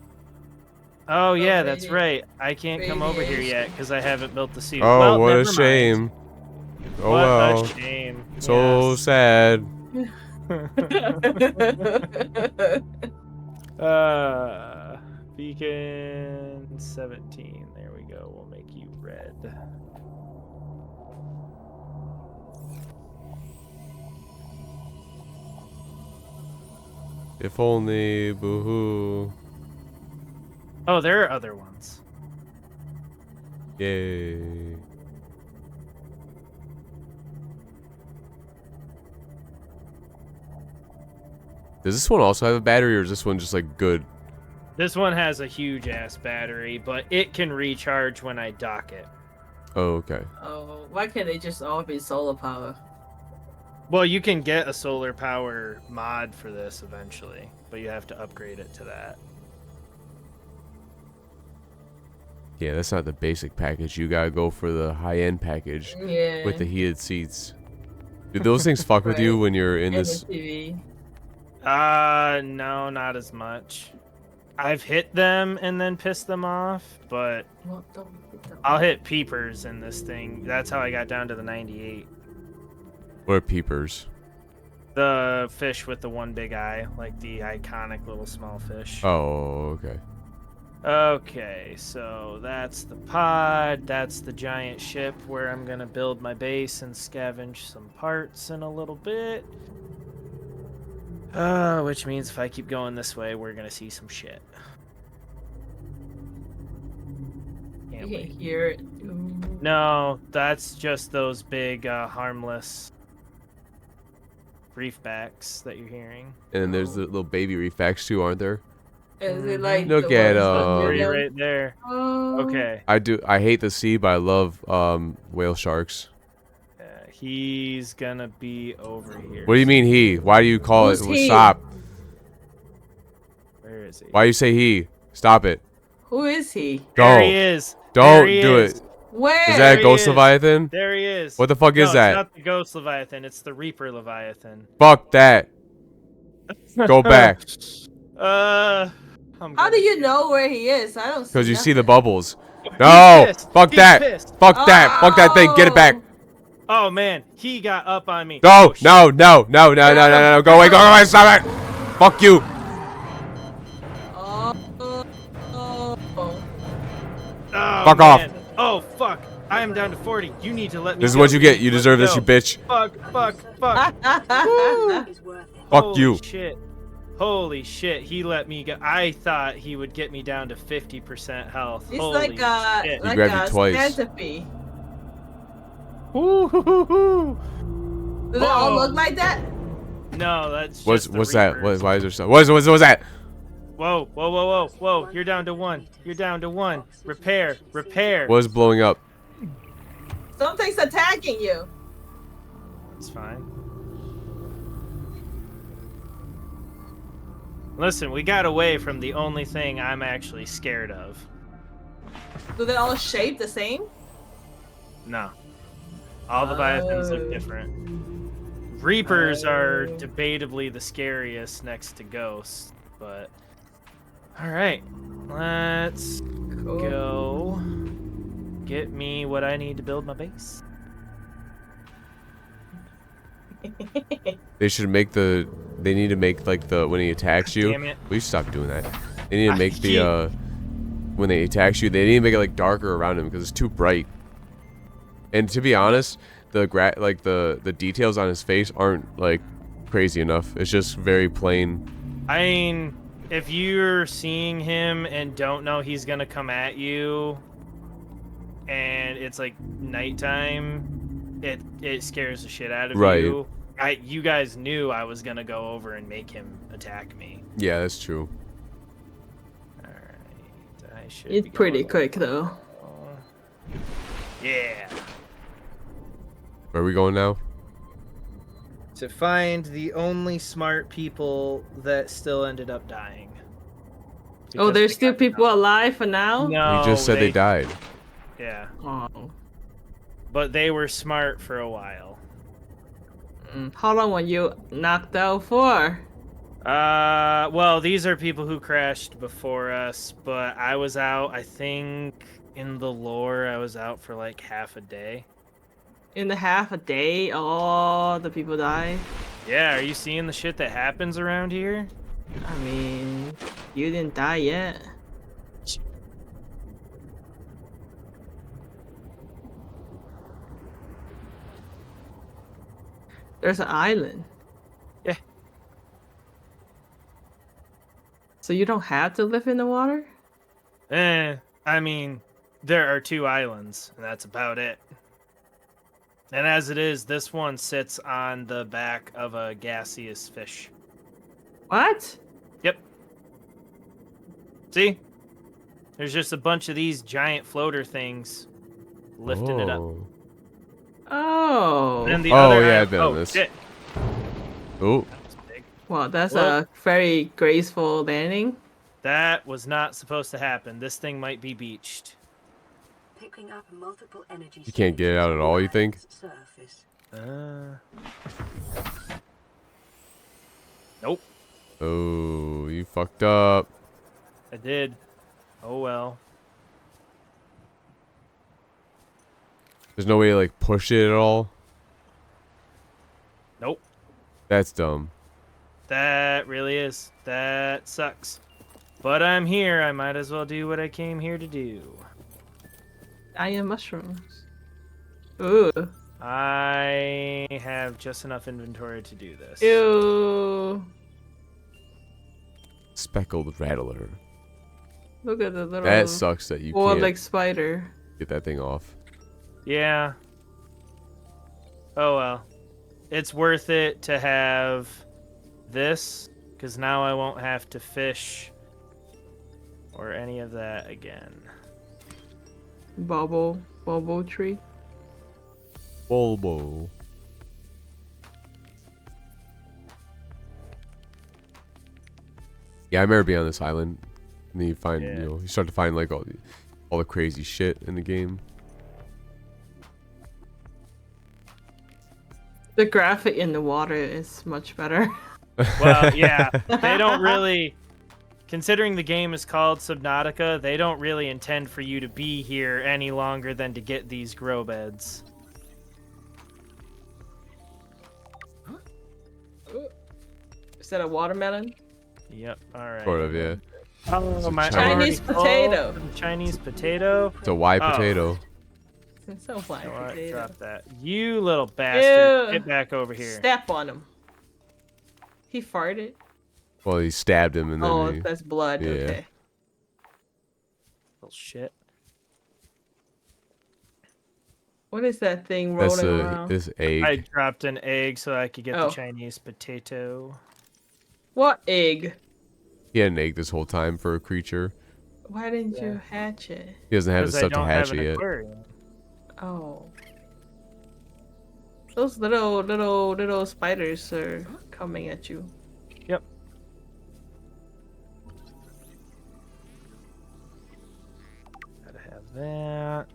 Oh yeah, that's right. I can't come over here yet because I haven't built the suit. Oh, Well, what a never mind. shame. Oh What well. a shame. So Yes. sad. Beacon 17. There we go. We'll make you red. If only, boo-hoo. Oh, there are other ones. Yay. Does this one also have a battery, or is this one just like good? This one has a huge ass battery, but it can recharge when I dock it. Oh, okay. Oh, why can't they just all be solar power? Well, you can get a solar power mod for this eventually, but you have to upgrade it to that. Yeah, that's not the basic package. You gotta go for the high-end package Yeah. with the heated seats. Do those things fuck with you Right. when you're in And this? the TV. No, not as much. I've hit them and then pissed them off, but What the- I'll hit peepers in this thing. That's how I got down to the 98. What are peepers? The fish with the one big eye, like the iconic little small fish. Oh, okay. Okay, so that's the pod. That's the giant ship where I'm gonna build my base and scavenge some parts in a little bit. Which means if I keep going this way, we're gonna see some shit. You Can't can wait. hear it. No, that's just those big, harmless reefbacks that you're hearing. And then there's the little baby refacts too, aren't there? Is it like Look the at, ones Oh, Three under them? right there. Oh. Okay. I hate the sea, but I love whale sharks. He's gonna be over here. What do you mean he? Why do you call Who's it? he? Stop. Where is he? Why you say he? Stop it. Who is he? There he Don't. is. Don't There he do is. it. Where? Is There that he Ghost is. Leviathan? There he is. What the fuck No, is that? It's not the Ghost Leviathan. It's the Reaper Leviathan. Fuck that. Go back. I'm How good. do you know where he is? I don't see. Because you see the nothing. bubbles. No! pissed. Fuck He's that! pissed. Fuck that! Fuck that thing! Get it back! Oh man, he got up on me. No! Oh, shit. No! No! No! No! No! No! No! Go away! Go away! Stop it! Fuck you! Oh. Fuck off. man. Oh, fuck. I am down to 40. You need to let me This is go. what you get. You Let me deserve this, go. you bitch. Fuck. Woo. Is worth it. Fuck Holy you. shit. Holy shit. He let me go. I thought he would get me down to 50% health. It's Holy like a shit. He grabbed you twice. centipede. Woo-hoo-hoo-hoo. Do they all Oh. look like that? No, that's just What's the that? Reapers. Why is there so? What's that? Whoa. You're down to 1. You're down to 1. Repair. What's blowing up? Something's attacking you. It's fine. Listen, we got away from the only thing I'm actually scared of. Do they all shape the same? No. All the Leviathans look Oh. different. Reapers are debatably the scariest next to ghosts, but... Alright. Let's Cool. go get me what I need to build my base. They should make the. They need to make like the when he attacks you. Damn it. Will you stop doing that? They need to I make the when they attacks you. They need to make it like darker around him because it's too bright. And to be honest, the details on his face aren't like crazy enough. It's just very plain. I mean, if you're seeing him and don't know he's gonna come at you, and it's like nighttime, it scares the shit out of Right. you. You guys knew I was gonna go over and make him attack me. Yeah, that's true. Alright, I should. It's be pretty going quick though. over. Yeah. Where are we going now? To find the only smart people that still ended up dying. Oh, Because there's they still got people jumped. alive for now? No, You just said they died. Yeah, Oh. but they were smart for a while. How long were you knocked out for? Well, these are people who crashed before us, but I was out, I think, in the lore, I was out for like half a day. In the half a day, all the people die? Yeah, are you seeing the shit that happens around here? I mean, you didn't die yet. There's an island. Yeah. So you don't have to live in the water? I mean, there are 2 islands, and that's about it. And as it is, this one sits on the back of a gaseous fish. What? Yep. See? There's just a bunch of these giant floater things lifting it up. Oh. Oh. And the Oh, other yeah, island- I've been on this. Shit. Oh. That was big. Well, that's Whoop. a very graceful landing. That was not supposed to happen. This thing might be beached. Picking up multiple energy You can't get it out at all, you think? Surface. Nope. Oh, you fucked up. I did. Oh well. There's no way to like push it at all. Nope. That's dumb. That really is. That sucks. But I'm here. I might as well do what I came here to do. Iron mushrooms. Ooh. I have just enough inventory to do this. Ew. Speckled rattler. Look at the little That sucks that you four can't leg spider. get that thing off. Yeah. Oh well. It's worth it to have this, because now I won't have to fish or any of that again. Bubble tree. Bulbo. Yeah, I remember being on this island, and then you find, Yeah. you know, you start to find like all the crazy shit in the game. The graphic in the water is much better. Well, yeah, they don't really, considering the game is called Subnautica, they don't really intend for you to be here any longer than to get these grow beds. Is that a watermelon? Yep, alright. Sort of, yeah. Oh, my Chinese potato. Chinese potato. It's a Y Oh. potato. It's so fine. You know what? Potato. Drop that. You little bastard. Ew. Get back over here. Step on him. He farted. Well, he stabbed him and then Oh, he... that's blood. yeah. Okay. Little shit. What is that thing That's rolling a around? this egg. I dropped an egg so I could get Oh. the Chinese potato. What egg? He had an egg this whole time for a creature. Why didn't you hatch it? He doesn't have the 'Cause I stuff to don't hatch have an it yet. aquarium. Oh. Those little spiders are coming at you. Yep. Gotta have that.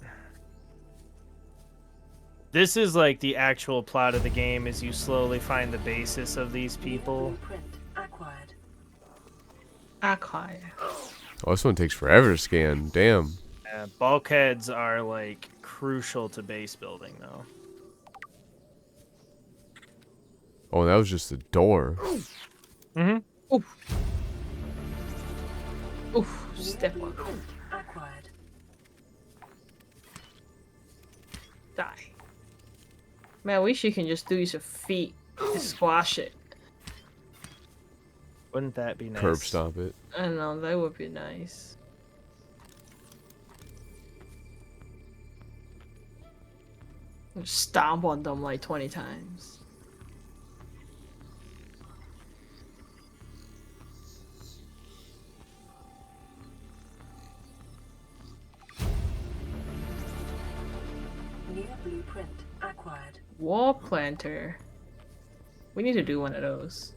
This is like the actual plot of the game, is you slowly find the basis of these people. Blueprint acquired. Acquire. Oh, this one takes forever to scan. Damn. Bulkheads are like crucial to base building though. Oh, that was just a door. Mm-hmm. Oof. Oof. Step on. Blueprint acquired. Die. Man, I wish you can just do use your feet to squash it. Wouldn't that be nice? Curb stomp it. I don't know, that would be nice. Stomp on them like 20 times. New blueprint acquired. Wall planter. We need to do one of those.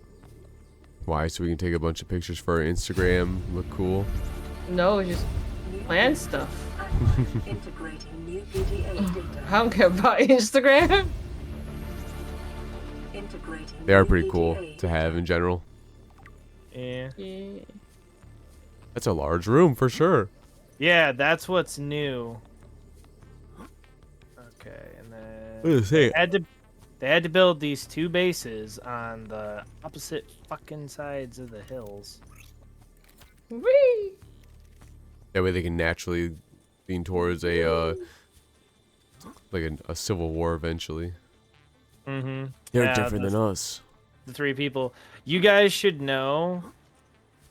Why? So we can take a bunch of pictures for our Instagram. Look cool. No, just New plant blueprint stuff. acquired. Integrating new PDA data. I don't care about Instagram. Integrating They are new pretty cool PDA to have in general. Yeah. Yeah. That's a large room for sure. Yeah, that's what's new. Okay, and then they had to build these two bases on the opposite fucking sides of the hills. Whee! That way they can naturally lean towards a like a civil war eventually. Mm-hmm. They're different than us. The three people. You guys should know,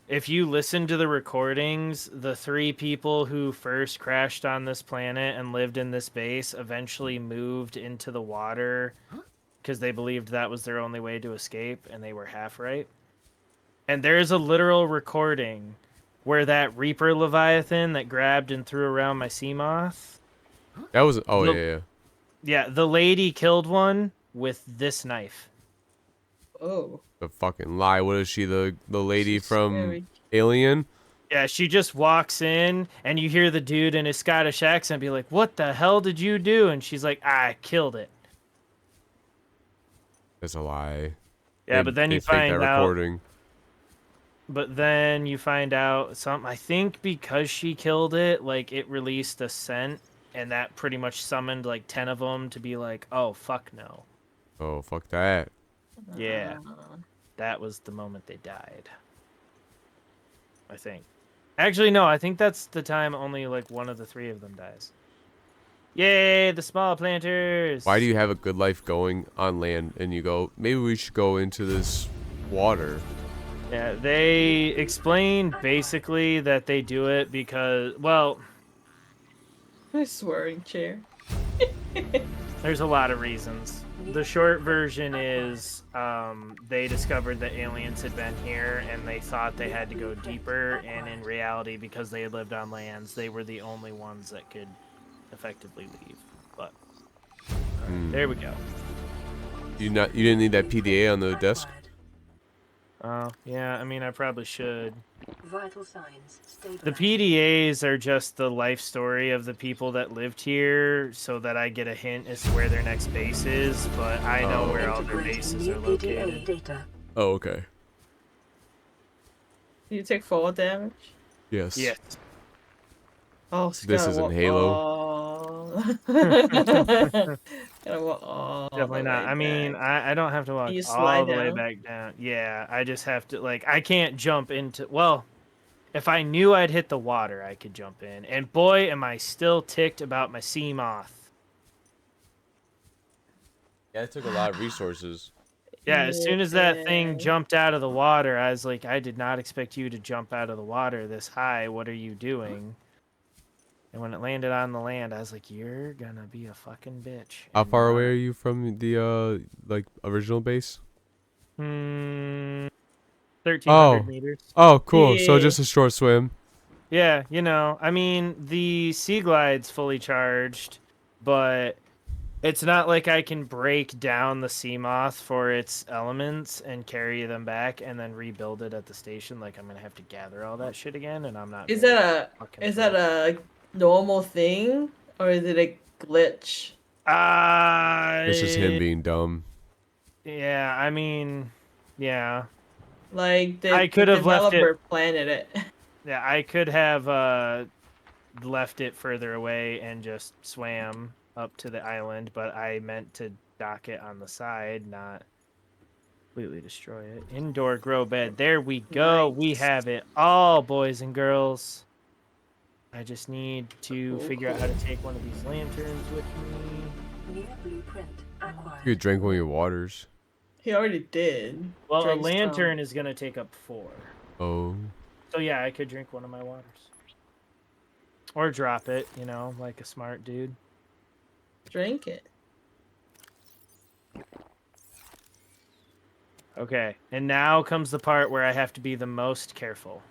if you listen to the recordings, the three people who first crashed on this planet and lived in this base eventually moved into the water because they believed that was their only way to escape, and they were half right. And there's a literal recording where that Reaper Leviathan that grabbed and threw around my sea moth. That was Look. yeah. Yeah, the lady killed one with this knife. Oh. The fucking lie. What is she? The lady She's from scary. Alien? Yeah, she just walks in, and you hear the dude in his Scottish accent be like, "What the hell did you do?" And she's like, "I killed it." That's a lie. Yeah, but then they you faked find that out. recording. But then you find out something. I think because she killed it, like it released a scent, and that pretty much summoned like 10 of them to be like, "Oh fuck no." Oh, fuck that. Yeah, that was the moment they died. I think. Actually, no. I think that's the time only like one of the three of them dies. Yay, the small planters! Why do you have a good life going on land and you go, maybe we should go into this water? Yeah, they explained basically that they do it because, well, My swearing chair. there's a lot of reasons. The short version is they discovered that aliens had been here and they thought they had to go deeper, and in reality, because they had lived on lands, they were the only ones that could effectively leave. But there we go. You didn't need that PDA on the desk? Oh, yeah, I mean, I probably should. Vital signs stabilized. The PDAs are just the life story of the people that lived here, so that I get a hint as to where their next base is, but I know Oh. where all their Integrating bases new are PDA located. data. Oh, okay. You take fall damage? Yes. Yes. Oh, so This gotta isn't walk Halo. all- Gotta walk all Definitely the not. way I mean, back. I don't have to walk You all slide the way down? back down. Yeah, I just have to, like, I can't jump into, well, If I knew I'd hit the water, I could jump in. And boy, am I still ticked about my sea moth. Yeah, it took a lot of resources. Yeah, as soon as that thing Yeah. jumped out of the water, I was like, I did not expect you to jump out of the water this high. What are you doing? And when it landed on the land, I was like, you're gonna be a fucking bitch. How And far now- away are you from the like original base? 1,300 Oh. meters. Oh, cool. So Yeah. just a short swim. Yeah, you know, I mean, the Sea Glide's fully charged, but it's not like I can break down the Sea Moth for its elements and carry them back and then rebuild it at the station. Like, I'm gonna have to gather all that shit again, and I'm not. Is very that fucking is that thrilled. a normal thing or is it a glitch? It's just him being dumb. Yeah, I mean, yeah. Like I the could have left it. developer planned it. Yeah, I could have left it further away and just swam up to the island, but I meant to dock it on the side, not completely destroy it. Indoor grow bed. There we go. We Nice. have it all, boys and girls. I just need to Cool, figure out how to take one of these lanterns with me. New blueprint acquired. You could drink one of your waters. He already did. Well, a Drink some. lantern is going to take up 4. Oh. So yeah, I could drink one of my waters. Or drop it, you know, like a smart dude. Drink it. Okay, and now comes the part where I have to be the most careful.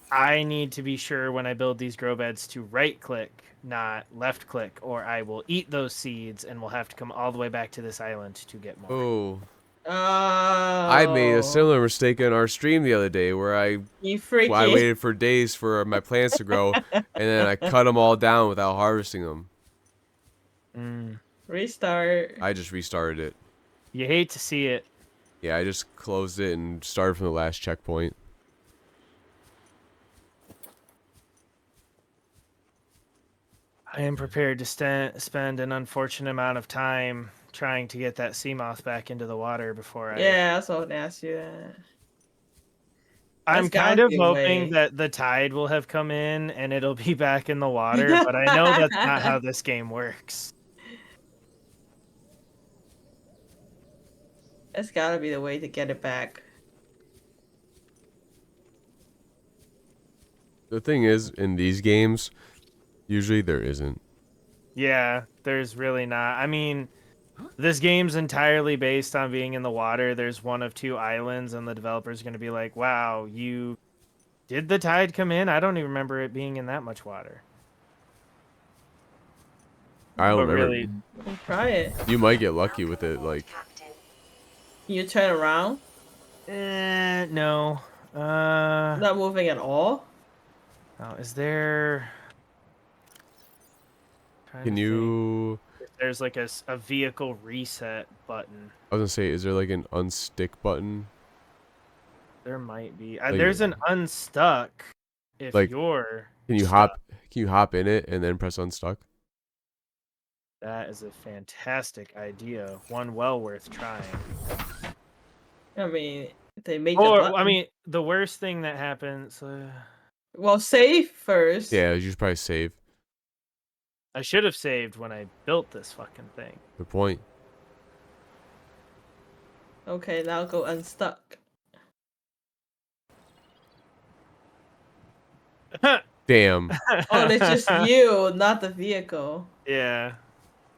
I need to be sure when I build these grow beds to right click, not left click, or I will eat those seeds and will have to come all the way back to this island to get more. Oh. Oh. I made a similar mistake in our stream the other day where You freaky. I waited for days for my plants to grow, and then I cut them all down without harvesting them. Restart. I just restarted it. You hate to see it. Yeah, I just closed it and started from the last checkpoint. I am prepared to spend an unfortunate amount of time trying to get that sea moth back into the water before I... Yeah, I was going to ask you that. I'm That's kind gotta of be a hoping way. that the tide will have come in and it'll be back in the water, but I know that's not how this game works. That's gotta be the way to get it back. The thing is, in these games, usually there isn't. Yeah, there's really not. I mean, this game's entirely based on being in the water. There's one of 2 islands, and the developer's going to be like, wow, did the tide come in? I don't even remember it being in that much water. I don't But remember. really, Try it. You might get lucky with it, like... You turn around? no. Not moving at all? Oh, is there... Can you... If there's like a vehicle reset button. I was gonna say, is there like an unstick button? There might be. Like- There's an unstuck if Like, you're Can you stuck. hop in it and then press unstuck? That is a fantastic idea. One well worth trying. I mean, they made Or, the button. I mean, the worst thing that happens... Well, save first. Yeah, you should probably save. I should have saved when I built this fucking thing. Good point. Okay, now go unstuck. Damn. Oh, it's just you, not the vehicle. Yeah.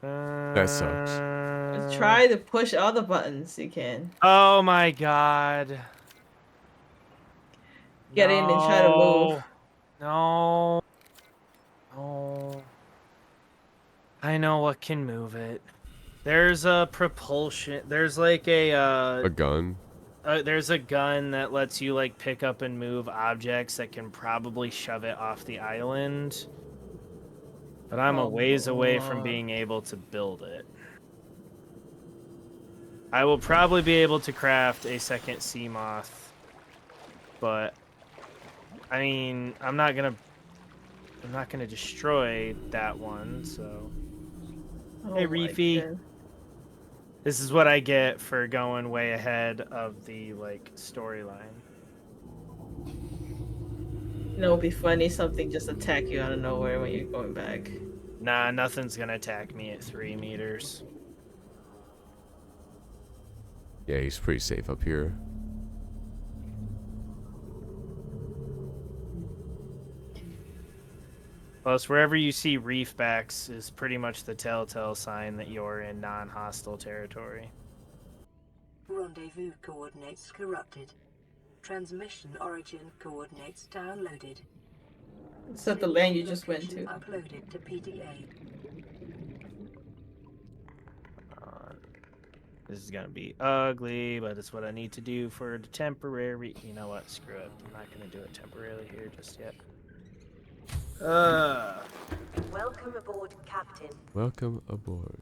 That sucks. Try to push all the buttons you can. Oh my god. Get in and try to move. No. No. I know what can move it. There's a propulsion. There's like A gun. there's a gun that lets you like pick up and move objects that can probably shove it off the island. But I'm a ways away from being able to build it. I will probably be able to craft a second sea moth, but I mean, I'm not gonna destroy that one. So Oh hey, my Reefy. God. This is what I get for going way ahead of the like storyline. You know, it'd be funny something just attack you out of nowhere when you're going back. Nah, nothing's gonna attack me at 3 meters. Yeah, he's pretty safe up here. Plus, wherever you see reefbacks is pretty much the telltale sign that you're in non-hostile territory. Rendezvous coordinates corrupted. Transmission origin coordinates downloaded. It's not the land you just went Location to. Uploaded to PDA. This is gonna be ugly, but it's what I need to do for the temporary. You know what? Screw it. I'm not gonna do it temporarily here just yet. Welcome aboard, Captain. Welcome aboard.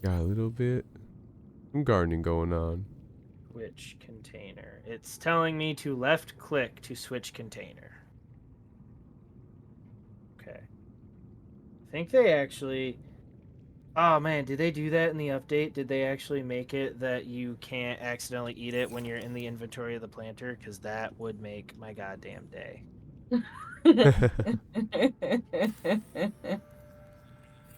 Got a little bit some gardening going on. Which container? It's telling me to left click to switch container. Okay. I think they actually... Oh man, did they do that in the update? Did they actually make it that you can't accidentally eat it when you're in the inventory of the planter? Because that would make my goddamn day.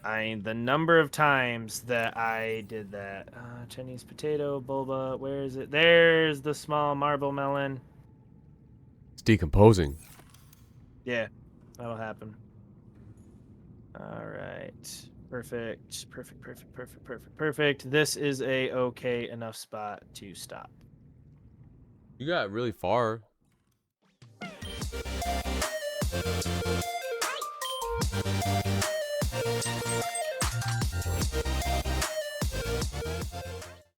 I mean, the number of times that I did that. Chinese potato, bulba, where is it? There's the small marble melon. It's decomposing. Yeah, that'll happen. All right. Perfect. Perfect, perfect, perfect, perfect, perfect. This is a okay enough spot to stop. You got really far.